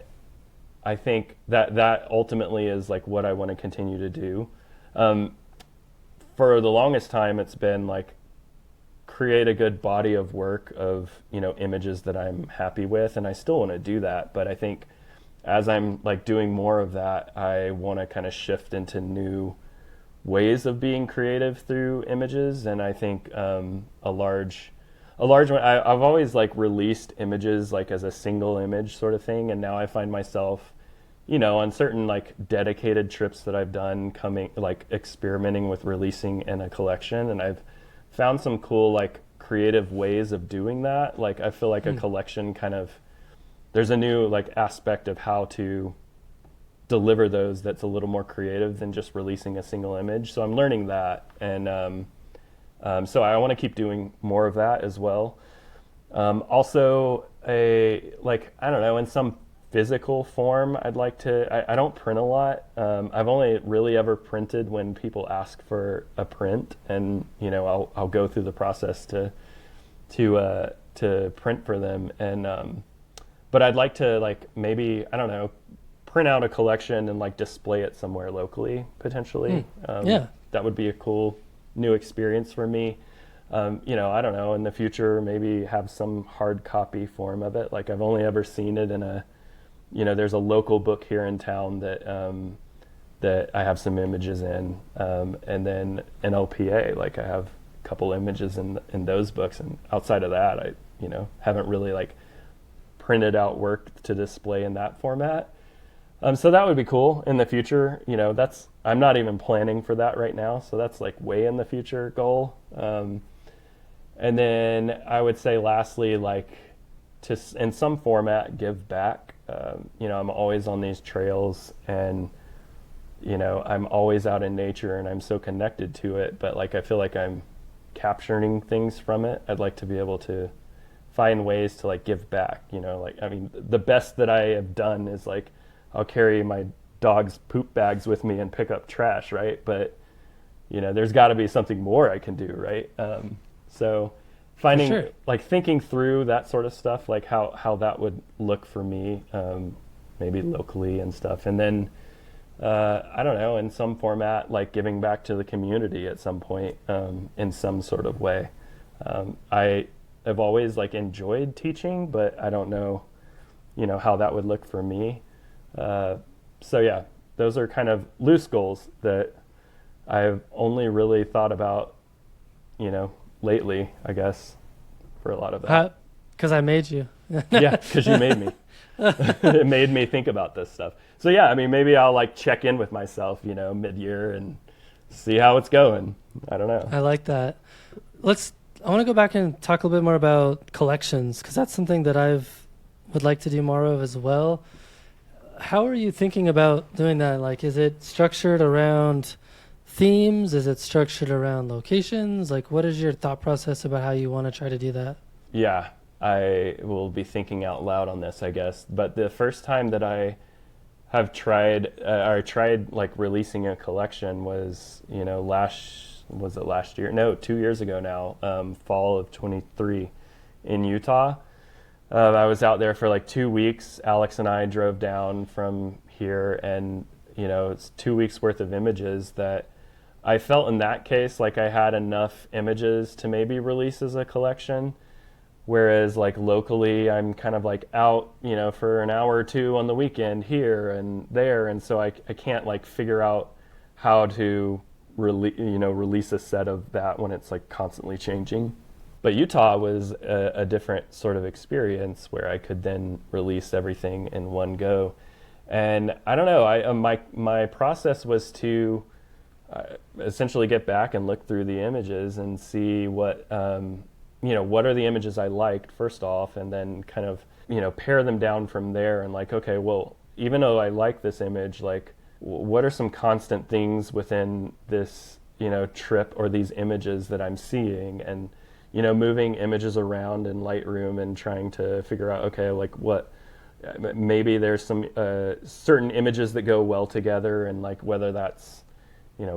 I think that ultimately is like what I want to continue to do. For the longest time, it's been like create a good body of work of, images that I'm happy with. And I still want to do that. But I think as I'm like doing more of that, I want to kind of shift into new ways of being creative through images. And I think a large one, I've always like released images like as a single image sort of thing. And now I find myself, on certain like dedicated trips that I've done, experimenting with releasing in a collection. And I've found some cool like creative ways of doing that. Like I feel like a collection kind of, there's a new like aspect of how to deliver those that's a little more creative than just releasing a single image. So I'm learning that. And so I want to keep doing more of that as well. Also, I don't know, in some physical form, I'd like to, I don't print a lot. I've only really ever printed when people ask for a print, and, I'll go through the process to print for them. And, but I'd like to like, maybe, I don't know, print out a collection and like display it somewhere locally, potentially. That would be a cool new experience for me. I don't know, in the future, maybe have some hard copy form of it. Like I've only ever seen it in there's a local book here in town that I have some images in. And then an LPA, like I have a couple images in those books. And outside of that, I, haven't really like printed out work to display in that format. So that would be cool in the future. I'm not even planning for that right now. So that's like way in the future goal. And then I would say lastly, like to, in some format, give back. I'm always on these trails and, I'm always out in nature and I'm so connected to it, but like, I feel like I'm capturing things from it. I'd like to be able to find ways to like give back, the best that I have done is like, I'll carry my dog's poop bags with me and pick up trash, right? But, there's got to be something more I can do, right? So finding, sure, like thinking through that sort of stuff, like how that would look for me, maybe locally and stuff. And then, I don't know, in some format, like giving back to the community at some point, in some sort of way. I have always like enjoyed teaching, but I don't know, how that would look for me. So yeah, those are kind of loose goals that I've only really thought about, lately, I guess, for a lot of that. Because I made you. Yeah, because you made me. It made me think about this stuff. So yeah, I mean, maybe I'll like check in with myself, mid-year and see how it's going. I don't know. I like that. I want to go back and talk a little bit more about collections, because that's something that would like to do more of as well. How are you thinking about doing that? Like, is it structured around themes? Is it structured around locations? Like, what is your thought process about how you want to try to do that? Yeah, I will be thinking out loud on this, I guess. But the first time that I have tried like releasing a collection was, last year? No, 2 years ago now, fall of 23 in Utah. I was out there for like 2 weeks. Alex and I drove down from here, and it's 2 weeks worth of images that I felt in that case like I had enough images to maybe release as a collection. Whereas like locally, I'm kind of like out, for an hour or two on the weekend here and there, and so I can't like figure out how to release a set of that when it's like constantly changing. But Utah was a different sort of experience where I could then release everything in one go. And I don't know, my process was to essentially get back and look through the images and see what what are the images I liked first off, and then kind of pare them down from there, and like, okay, well, even though I like this image, like what are some constant things within this trip or these images that I'm seeing, and moving images around in Lightroom and trying to figure out, okay, like what, maybe there's some certain images that go well together, and like whether that's,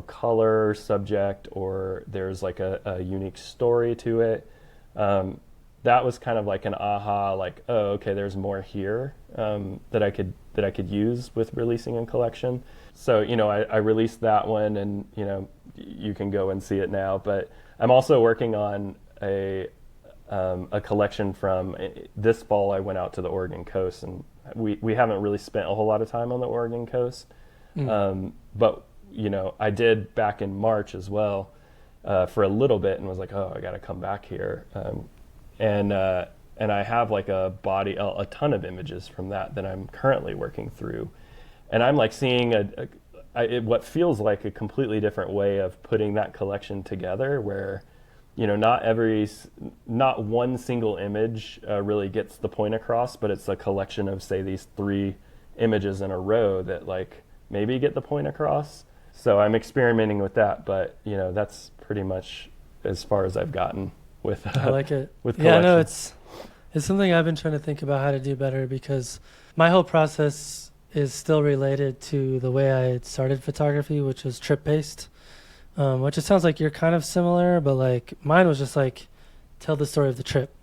color, subject, or there's like a unique story to it. That was kind of like an aha, like, oh, okay, there's more here that I could use with releasing a collection. So, I released that one, and, you can go and see it now. But I'm also working on a collection from this fall. I went out to the Oregon coast, and we haven't really spent a whole lot of time on the Oregon coast. But, I did back in March as well for a little bit, and was like, oh, I got to come back here. And I have like a ton of images from that I'm currently working through. And I'm like seeing what feels like a completely different way of putting that collection together, where, not one single image really gets the point across, but it's a collection of, say, these 3 images in a row that like maybe get the point across. So I'm experimenting with that, but that's pretty much as far as I've gotten with I like it. with collection. Yeah, no, it's something I've been trying to think about how to do better, because my whole process is still related to the way I had started photography, which was trip based. Which it sounds like you're kind of similar, but like mine was just like tell the story of the trip.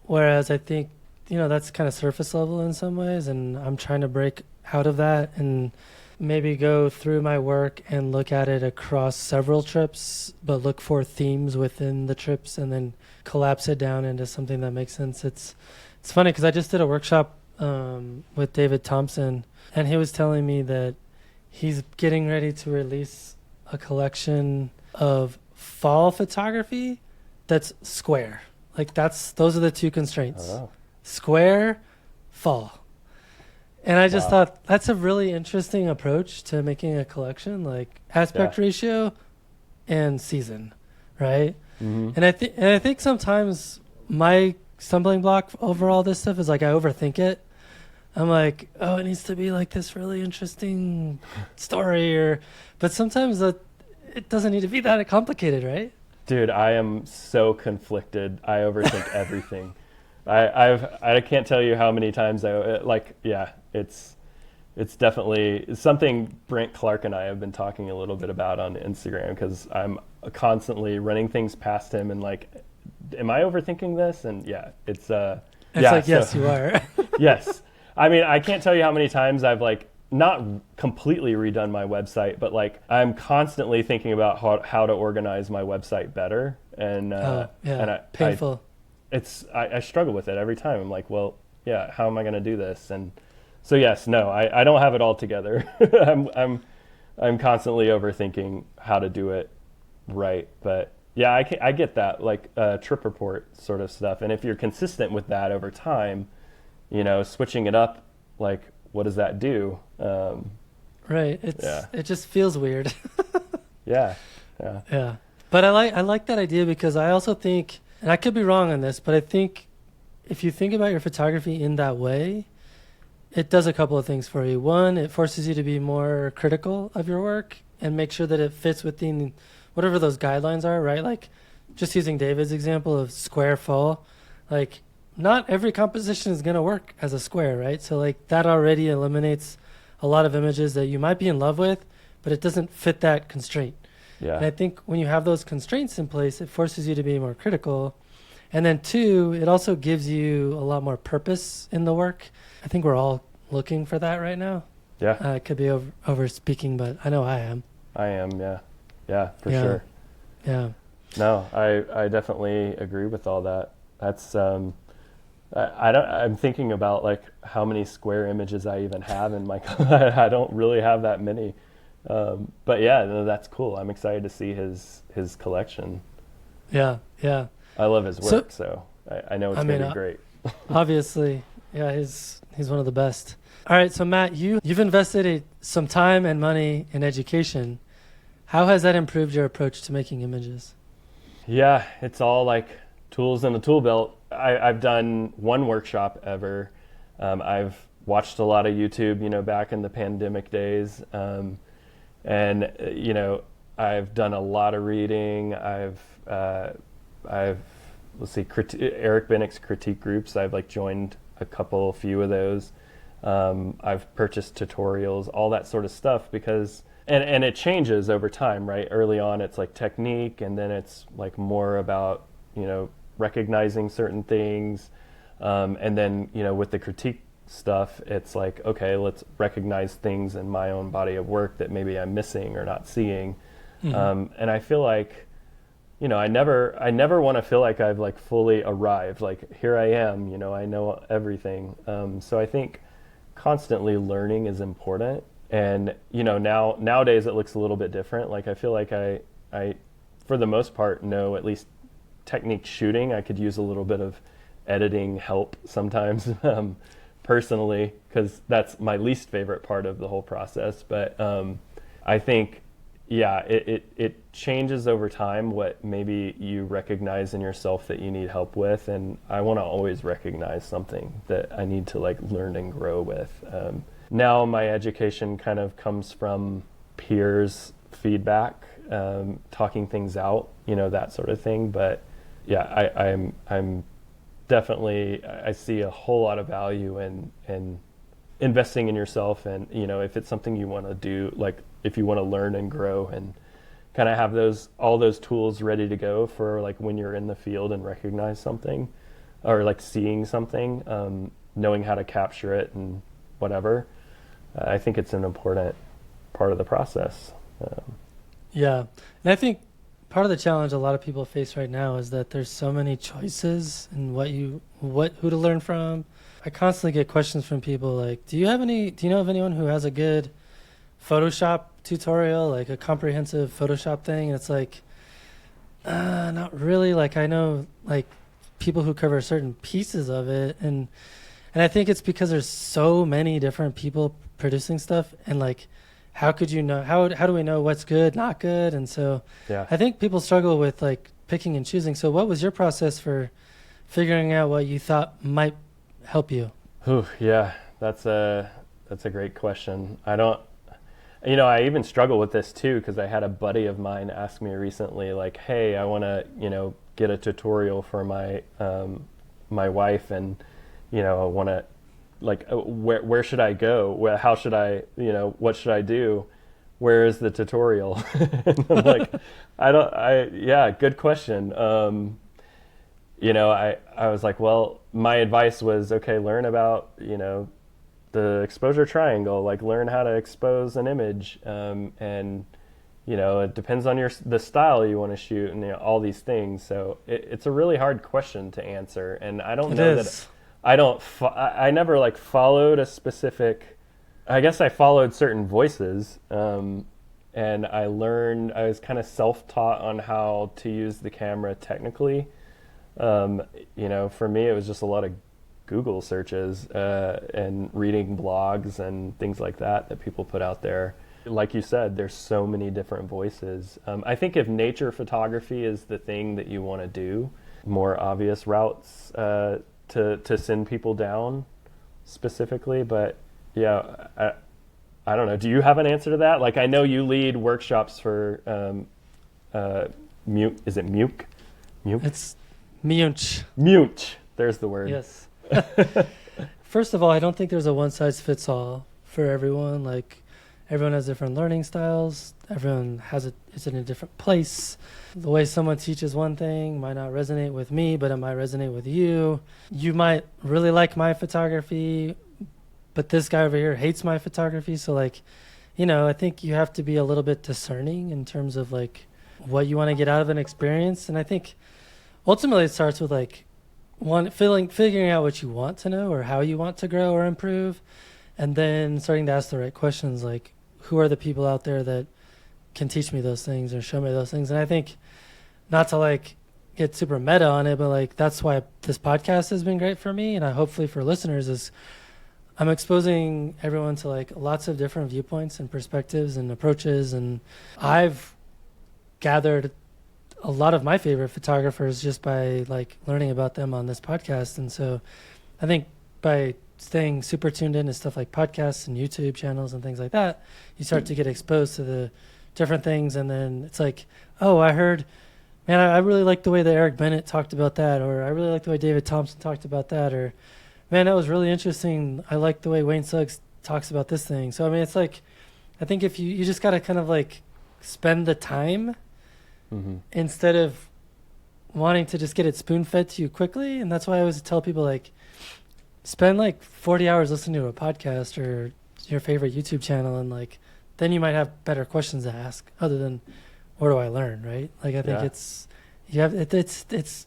Whereas I think, that's kind of surface level in some ways, and I'm trying to break out of that and maybe go through my work and look at it across several trips, but look for themes within the trips and then collapse it down into something that makes sense. It's funny because I just did a workshop with David Thompson, and he was telling me that he's getting ready to release a collection of fall photography that's square. Like those are the 2 constraints. Oh. Square, fall. And I just thought that's a really interesting approach to making a collection, like aspect ratio and season, right? Mm-hmm. And I think sometimes my stumbling block over all this stuff is like I overthink it. I'm like, oh, it needs to be like this really interesting story, but sometimes it doesn't need to be that complicated, right? Dude, I am so conflicted. I overthink everything. I can't tell you how many times it's definitely something Brent Clark and I have been talking a little bit about on Instagram, because I'm constantly running things past him and like, am I overthinking this? And it's yes, you are. Yes. I mean, I can't tell you how many times I've like not completely redone my website, but like I'm constantly thinking about how to organize my website better. And painful. I struggle with it every time. I'm like, well, how am I going to do this? And so yes, no, I don't have it all together. I'm constantly overthinking how to do it right, but Yeah, I get that, like trip report sort of stuff. And if you're consistent with that over time, switching it up, like, what does that do? Right. Yeah, It just feels weird. yeah, yeah, Yeah. But I like that idea because I also think, and I could be wrong on this, but I think if you think about your photography in that way, it does a couple of things for you. One, it forces you to be more critical of your work and make sure that it fits within whatever those guidelines are, right? Like just using David's example of square full, like not every composition is going to work as a square, right? So like that already eliminates a lot of images that you might be in love with, but it doesn't fit that constraint. And I yeah, think when you have those constraints in place, it forces you to be more critical. And then two, it also gives you a lot more purpose in the work. I think we're all looking for that right now. yeah. I could be over speaking, but I know I am. I am, yeah, yeah, for Yeah. sure. Yeah. No, I definitely agree with all that. That's I don't. I'm thinking about like how many square images I even have in my. I don't really have that many, but yeah, no, that's cool. I'm excited to see his collection. Yeah. Yeah. I love his So- work, so I know it's I mean, gonna be great. Obviously. Yeah. He's one of the best. All right. So Matt, you've invested some time and money in education. How has that improved your approach to making images? Yeah, it's all like tools in the tool belt. I've done one workshop ever. I've watched a lot of YouTube, back in the pandemic days. And I've done a lot of reading. I've let's see, Eric Bennick's critique groups. I've like joined a few of those. I've purchased tutorials, all that sort of stuff because, and it changes over time, right? Early on, it's like technique, and then it's like more about, recognizing certain things. And then, with the critique stuff, it's like, okay, let's recognize things in my own body of work that maybe I'm missing or not seeing. And I feel like, I never want to feel like I've like fully arrived. Like here I am, I know everything. So I think constantly learning is important. And nowadays it looks a little bit different. Like I feel like I for the most part know at least technique shooting. I could use a little bit of editing help sometimes, personally, because that's my least favorite part of the whole process. But I think, yeah, it changes over time what maybe you recognize in yourself that you need help with, and I want to always recognize something that I need to like learn and grow with. Now my education kind of comes from peers' feedback, talking things out, that sort of thing. But yeah, I'm definitely, I see a whole lot of value in investing in yourself, and if it's something you want to do, like if you want to learn and grow and kind of have all those tools ready to go for like when you're in the field and recognize something or like seeing something, knowing how to capture it and whatever. I think it's an important part of the process. Yeah. And I think part of the challenge a lot of people face right now is that there's so many choices in who to learn from. I constantly get questions from people like, do you know of anyone who has a good Photoshop tutorial, like a comprehensive Photoshop thing? And it's like, not really. Like I know like people who cover certain pieces of it, and I think it's because there's so many different people producing stuff, and like how could you know how do we know what's good, not good? And so Yeah. I think people struggle with like picking and choosing. So what was your process for figuring out what you thought might help you? Ooh, yeah, that's a great question. I even struggle with this too, because I had a buddy of mine ask me recently, like, hey, I want to, get a tutorial for my my wife, and I want to, like, where should I go? How should I, what should I do? Where is the tutorial? And I'm like, yeah, good question. I was like, well, my advice was, okay, learn about, the exposure triangle, like learn how to expose an image. And, it depends on the style you want to shoot, and all these things. So it's a really hard question to answer. And I don't know that I never like followed a specific, I guess I followed certain voices, and I was kind of self-taught on how to use the camera technically. For me, it was just a lot of Google searches and reading blogs and things like that people put out there. Like you said, there's so many different voices. I think if nature photography is the thing that you want to do, more obvious routes to send people down specifically. But yeah, I don't know. Do you have an answer to that? Like, I know you lead workshops for Mute. Is it Muke? Muke? It's Munch. Munch. There's the word. Yes. First of all, I don't think there's a one size fits all for everyone. Like, everyone has different learning styles. Everyone is in a different place. The way someone teaches one thing might not resonate with me, but it might resonate with you. You might really like my photography, but this guy over here hates my photography. So I think you have to be a little bit discerning in terms of like what you want to get out of an experience. And I think ultimately it starts with like figuring out what you want to know or how you want to grow or improve, and then starting to ask the right questions, like who are the people out there that can teach me those things or show me those things. And I think, not to like get super meta on it, but like that's why this podcast has been great for me, and hopefully for listeners, is I'm exposing everyone to like lots of different viewpoints and perspectives and approaches. And I've gathered a lot of my favorite photographers just by like learning about them on this podcast. And so I think by staying super tuned into stuff like podcasts and YouTube channels and things like that, you start to get exposed to the different things. And then it's like, oh, I heard, man, I really like the way that Eric Bennett talked about that, or I really like the way David Thompson talked about that, or man, that was really interesting. I like the way Wayne Suggs talks about this thing. So, I mean, it's like, I think if you just got to kind of like spend the time instead of wanting to just get it spoon-fed to you quickly. And that's why I always tell people, like, spend like 40 hours listening to a podcast or your favorite YouTube channel, and like then you might have better questions to ask other than where do I learn, right? Like, I think it's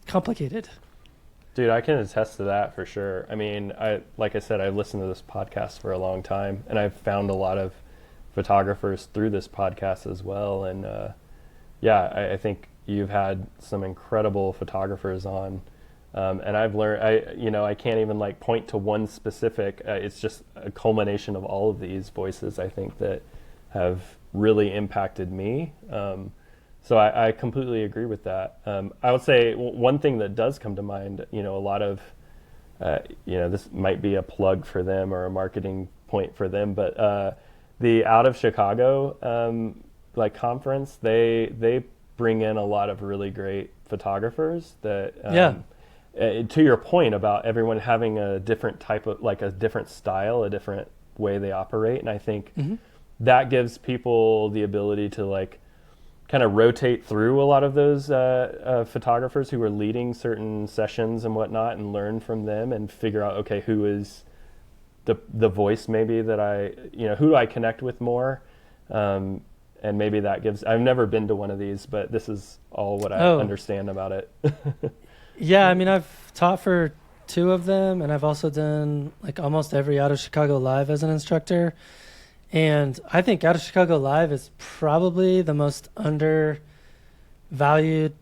complicated. Dude, I can attest to that for sure. I mean, like I said, I've listened to this podcast for a long time, and I've found a lot of photographers through this podcast as well. And I think you've had some incredible photographers on. And I've learned, I can't even like point to one specific, it's just a culmination of all of these voices, I think, that have really impacted me. So I completely agree with that. I would say one thing that does come to mind, a lot of, this might be a plug for them or a marketing point for them, but the Out of Chicago conference, they bring in a lot of really great photographers that, to your point about everyone having a different type of, like a different style, a different way they operate. And I think that gives people the ability to like kind of rotate through a lot of those photographers who are leading certain sessions and whatnot, and learn from them and figure out, okay, who is the voice maybe that who do I connect with more? And maybe that gives, I've never been to one of these, but this is all what I understand about it. Yeah, I mean, I've taught for 2 of them, and I've also done like almost every Out of Chicago Live as an instructor. And I think Out of Chicago Live is probably the most undervalued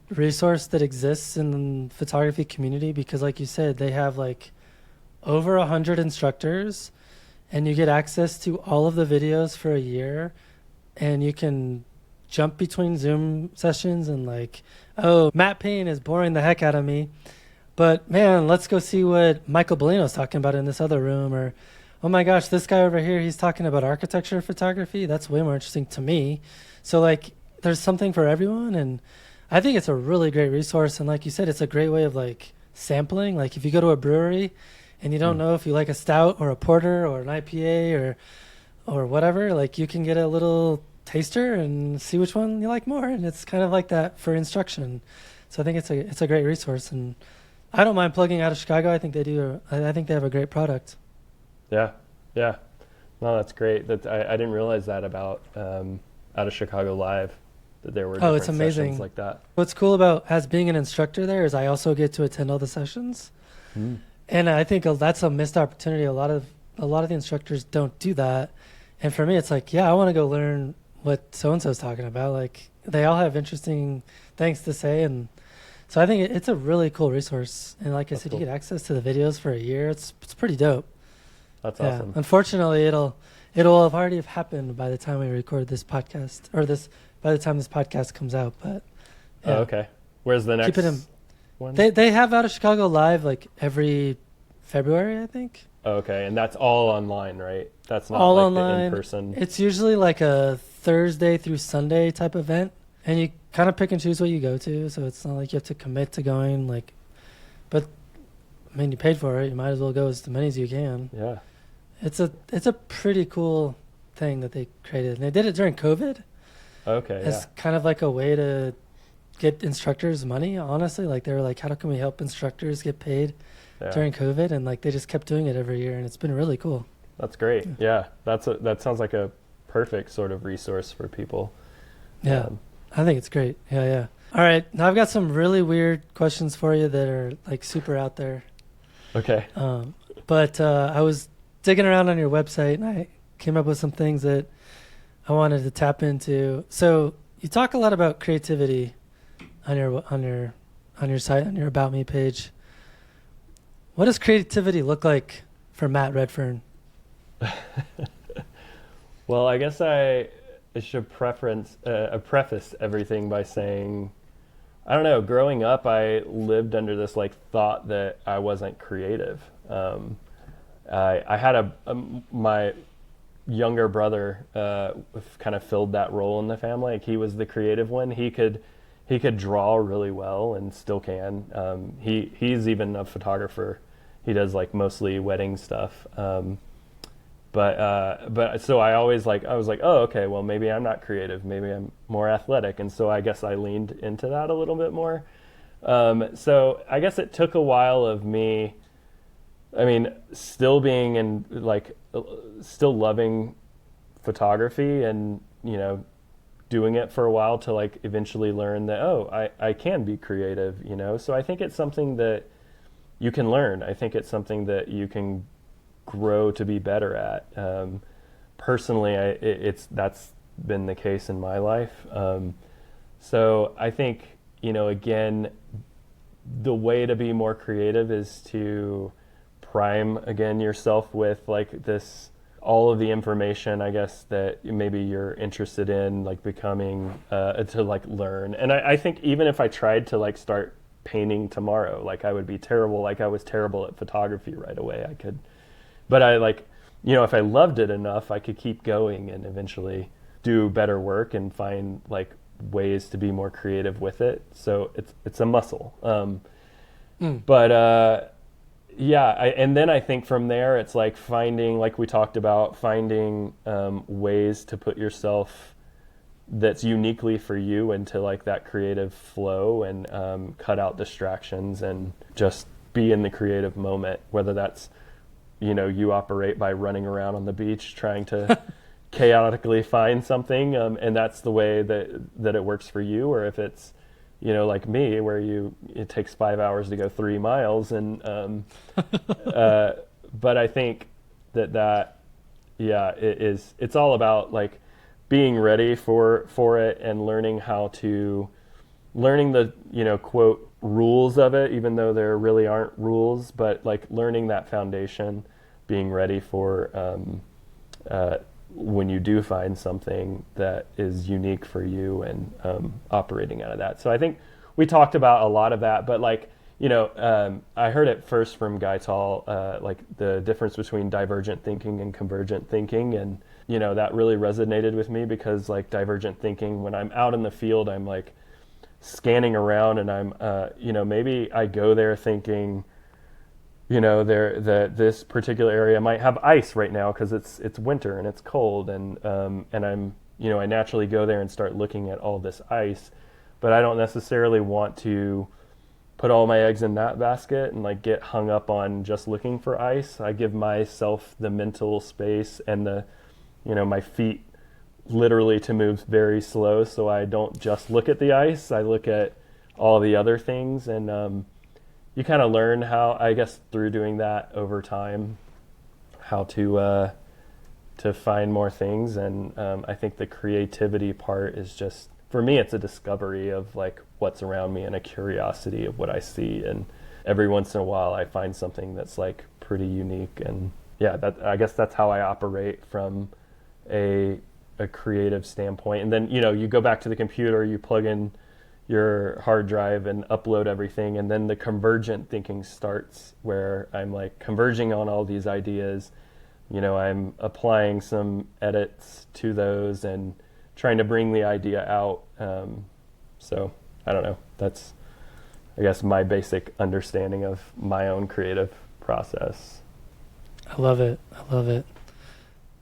resource that exists in the photography community, because like you said, they have like over 100 instructors, and you get access to all of the videos for a year, and you can jump between Zoom sessions and like, oh, Matt Payne is boring the heck out of me, but man, let's go see what Michael Bellino's talking about in this other room. Or, oh my gosh, this guy over here, he's talking about architecture photography. That's way more interesting to me. So like, there's something for everyone. And I think it's a really great resource. And like you said, it's a great way of like sampling. Like if you go to a brewery and you don't know if you like a stout or a porter or an IPA or whatever, like you can get a little taster and see which one you like more. And it's kind of like that for instruction. So I think it's a great resource, and I don't mind plugging Out of Chicago. I think they do. I think they have a great product. Yeah. No, that's great. That I didn't realize that about Out of Chicago Live, that there were different it's amazing sessions like that. What's cool about as being an instructor there is I also get to attend all the sessions, and I think that's a missed opportunity. A lot of the instructors don't do that, and for me, it's like, yeah, I want to go learn what so-and-so's talking about. Like, they all have interesting things to say. And so I think it's a really cool resource. And like I said, cool. you get access to the videos for a year. It's pretty dope. That's Yeah. awesome. Unfortunately, it'll have already have happened by the time we record this podcast, or by the time this podcast comes out. But yeah. Oh, okay. Where's the next one? They have Out of Chicago live like every February, I think. Oh, okay, and that's all online, right? That's not All like online. the in-person. It's usually like a Thursday through Sunday type event, and you kind of pick and choose what you go to. So it's not like you have to commit to going. Like, but I mean, you paid for it. You might as well go as many as you can. Yeah. It's a pretty cool thing that they created, and they did it during COVID. Okay. It's kind of like a way to get instructors money. Honestly, like they were like, how can we help instructors get paid during COVID? And like they just kept doing it every year, and it's been really cool. That's great. Yeah, that sounds like a perfect sort of resource for people. Yeah, I think it's great. Yeah. All right, now I've got some really weird questions for you that are like super out there. Okay. But I was digging around on your website, and I came up with some things that I wanted to tap into. So you talk a lot about creativity on your site, on your About Me page. What does creativity look like for Matt Redfern? Well, I guess I should preface everything by saying, I don't know, growing up, I lived under this like thought that I wasn't creative. I had my younger brother kind of filled that role in the family. Like he was the creative one. He could draw really well and still can. He's even a photographer. He does like mostly wedding stuff. But so I was like, oh, okay, well, maybe I'm not creative. Maybe I'm more athletic. And so I guess I leaned into that a little bit more. So I guess it took a while of me, I mean, still being in like, still loving photography and, you know, doing it for a while to like eventually learn that, oh, I can be creative, you know? So I think it's something that you can learn. I think it's something that you can grow to be better at. Personally, that's been the case in my life. So I think, you know, again, the way to be more creative is to prime again yourself with like this, all of the information, I guess, that maybe you're interested in, like becoming, to like learn. And I think even if I tried to like start painting tomorrow, like I would be terrible. Like I was terrible at photography right away. But I like, you know, if I loved it enough, I could keep going and eventually do better work and find like ways to be more creative with it. So it's a muscle. But yeah, and then I think from there it's like finding, like we talked about, finding ways to put yourself that's uniquely for you into like that creative flow and cut out distractions and just be in the creative moment, whether that's, you know, you operate by running around on the beach trying to chaotically find something, and that's the way that it works for you, or if it's, you know, like me, where it takes 5 hours to go 3 miles, and but I think that it's all about like being ready for it and learning the, you know, quote, rules of it, even though there really aren't rules, but like learning that foundation, being ready for when you do find something that is unique for you and operating out of that. So I think we talked about a lot of that, but like, you know, I heard it first from Guy Tall, like the difference between divergent thinking and convergent thinking. And, you know, that really resonated with me because like divergent thinking, when I'm out in the field, I'm like scanning around and I'm, you know, maybe I go there thinking, you know, this particular area might have ice right now because it's winter and it's cold, and I'm, you know, I naturally go there and start looking at all this ice, but I don't necessarily want to put all my eggs in that basket and like get hung up on just looking for ice. I give myself the mental space and the, you know, my feet literally to move very slow so I don't just look at the ice. I look at all the other things, and you kind of learn how, I guess, through doing that over time, how to to find more things. And I think the creativity part is just, for me, it's a discovery of like what's around me and a curiosity of what I see. And every once in a while I find something that's like pretty unique. And yeah, I guess that's how I operate from a creative standpoint. And then, you go back to the computer, you plug in your hard drive and upload everything, and then the convergent thinking starts, where I'm like converging on all these ideas. I'm applying some edits to those and trying to bring the idea out. So I don't know, that's, I guess, my basic understanding of my own creative process. I love it.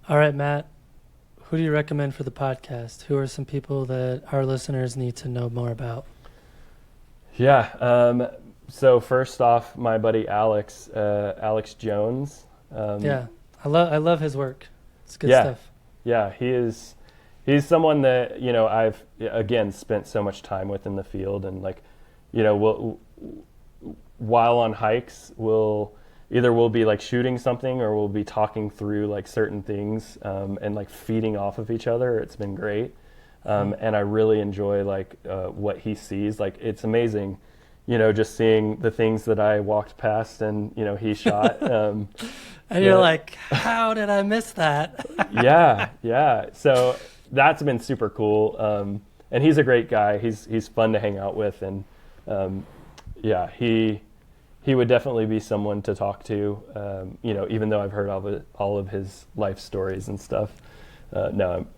All right, Matt, who do you recommend for the podcast? Who are some people that our listeners need to know more about? Yeah. So first off, my buddy Alex Jones. Yeah. I love his work. It's good stuff. Yeah. He's someone that, I've, again, spent so much time with in the field. And like, while on hikes, we'll be like shooting something, or we'll be talking through like certain things, and like feeding off of each other. It's been great. And I really enjoy like what he sees. Like, it's amazing, just seeing the things that I walked past and, he shot. And you're like, how did I miss that? Yeah. So that's been super cool. And he's a great guy. He's fun to hang out with. And he would definitely be someone to talk to, even though I've heard all of his life stories and stuff.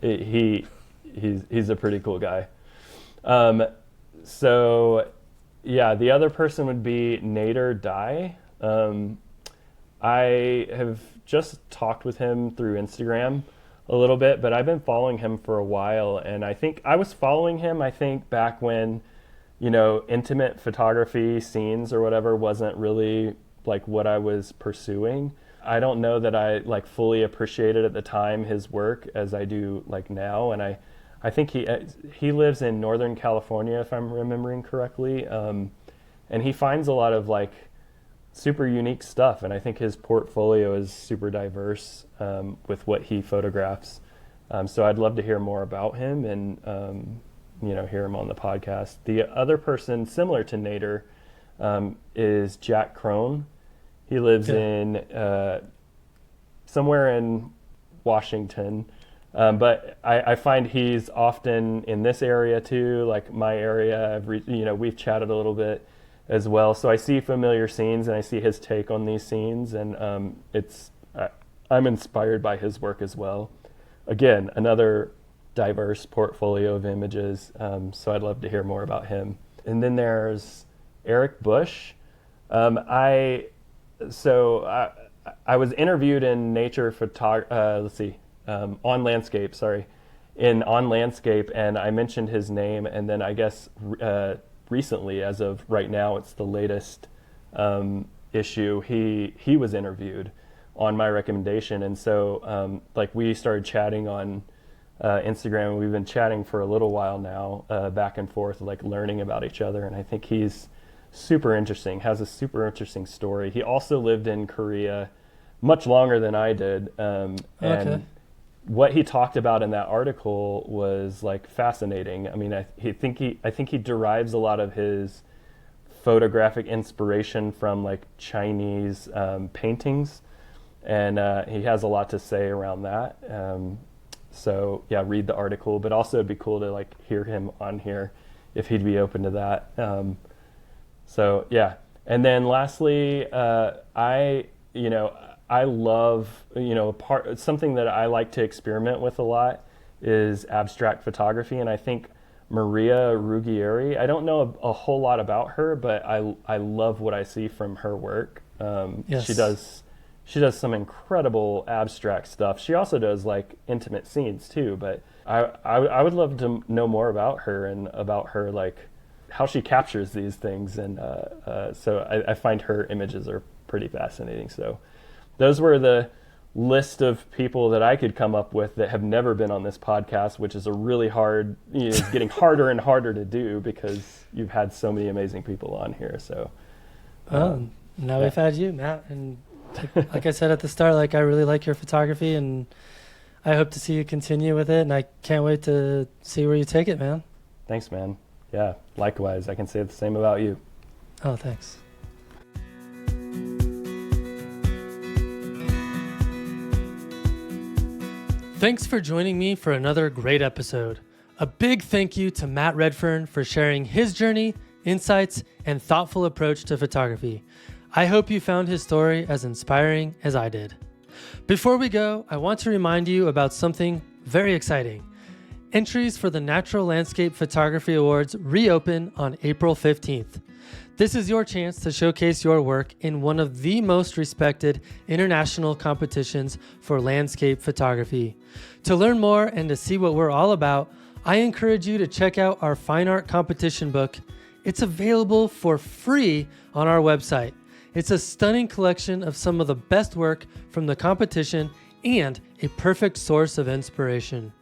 He's a pretty cool guy. So yeah, the other person would be Nader Dye. I have just talked with him through Instagram a little bit, but I've been following him for a while. And I think I was following him, back when, intimate photography scenes or whatever wasn't really like what I was pursuing. I don't know that I like fully appreciated at the time his work as I do like now. And I think he lives in Northern California, if I'm remembering correctly. And he finds a lot of like super unique stuff. And I think his portfolio is super diverse with what he photographs. So I'd love to hear more about him and, hear him on the podcast. The other person similar to Nader is Jack Crone. He lives in somewhere in Washington. But I find he's often in this area too, like my area. We've chatted a little bit as well. So I see familiar scenes and I see his take on these scenes, and I'm inspired by his work as well. Again, another diverse portfolio of images. So I'd love to hear more about him. And then there's Eric Bush. I was interviewed in Nature Photography, On Landscape, On Landscape, and I mentioned his name, and then I guess recently, as of right now, it's the latest issue, he was interviewed on my recommendation, and so we started chatting on Instagram. We've been chatting for a little while now, back and forth, like learning about each other, and I think he's super interesting, has a super interesting story. He also lived in Korea much longer than I did, and what he talked about in that article was like fascinating. I mean, I think he derives a lot of his photographic inspiration from like Chinese paintings, and he has a lot to say around that. So yeah, read the article, but also it'd be cool to like hear him on here if he'd be open to that. So yeah, and then lastly, I love, something that I like to experiment with a lot is abstract photography. And I think Maria Ruggieri, I don't know a whole lot about her, but I love what I see from her work. Yes. She does some incredible abstract stuff. She also does like intimate scenes too, but I would love to know more about her and about her, like how she captures these things. And so I find her images are pretty fascinating. So those were the list of people that I could come up with that have never been on this podcast, which is a really hard, it's getting harder and harder to do because you've had so many amazing people on here. So now we've had you, Matt, and like I said at the start, like I really like your photography, and I hope to see you continue with it, and I can't wait to see where you take it, man. Thanks, man. Yeah, likewise. I can say the same about you. Oh, thanks. Thanks for joining me for another great episode. A big thank you to Matt Redfern for sharing his journey, insights, and thoughtful approach to photography. I hope you found his story as inspiring as I did. Before we go, I want to remind you about something very exciting. Entries for the Natural Landscape Photography Awards reopen on April 15th. This is your chance to showcase your work in one of the most respected international competitions for landscape photography. To learn more and to see what we're all about, I encourage you to check out our fine art competition book. It's available for free on our website. It's a stunning collection of some of the best work from the competition and a perfect source of inspiration.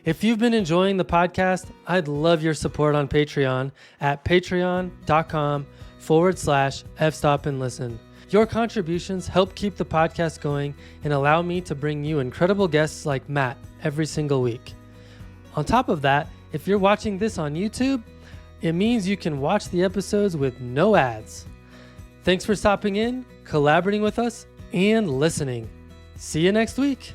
If you've been enjoying the podcast, I'd love your support on Patreon at patreon.com/fstopandlisten. Your contributions help keep the podcast going and allow me to bring you incredible guests like Matt every single week. On top of that, if you're watching this on YouTube, it means you can watch the episodes with no ads. Thanks for stopping in, collaborating with us, and listening. See you next week.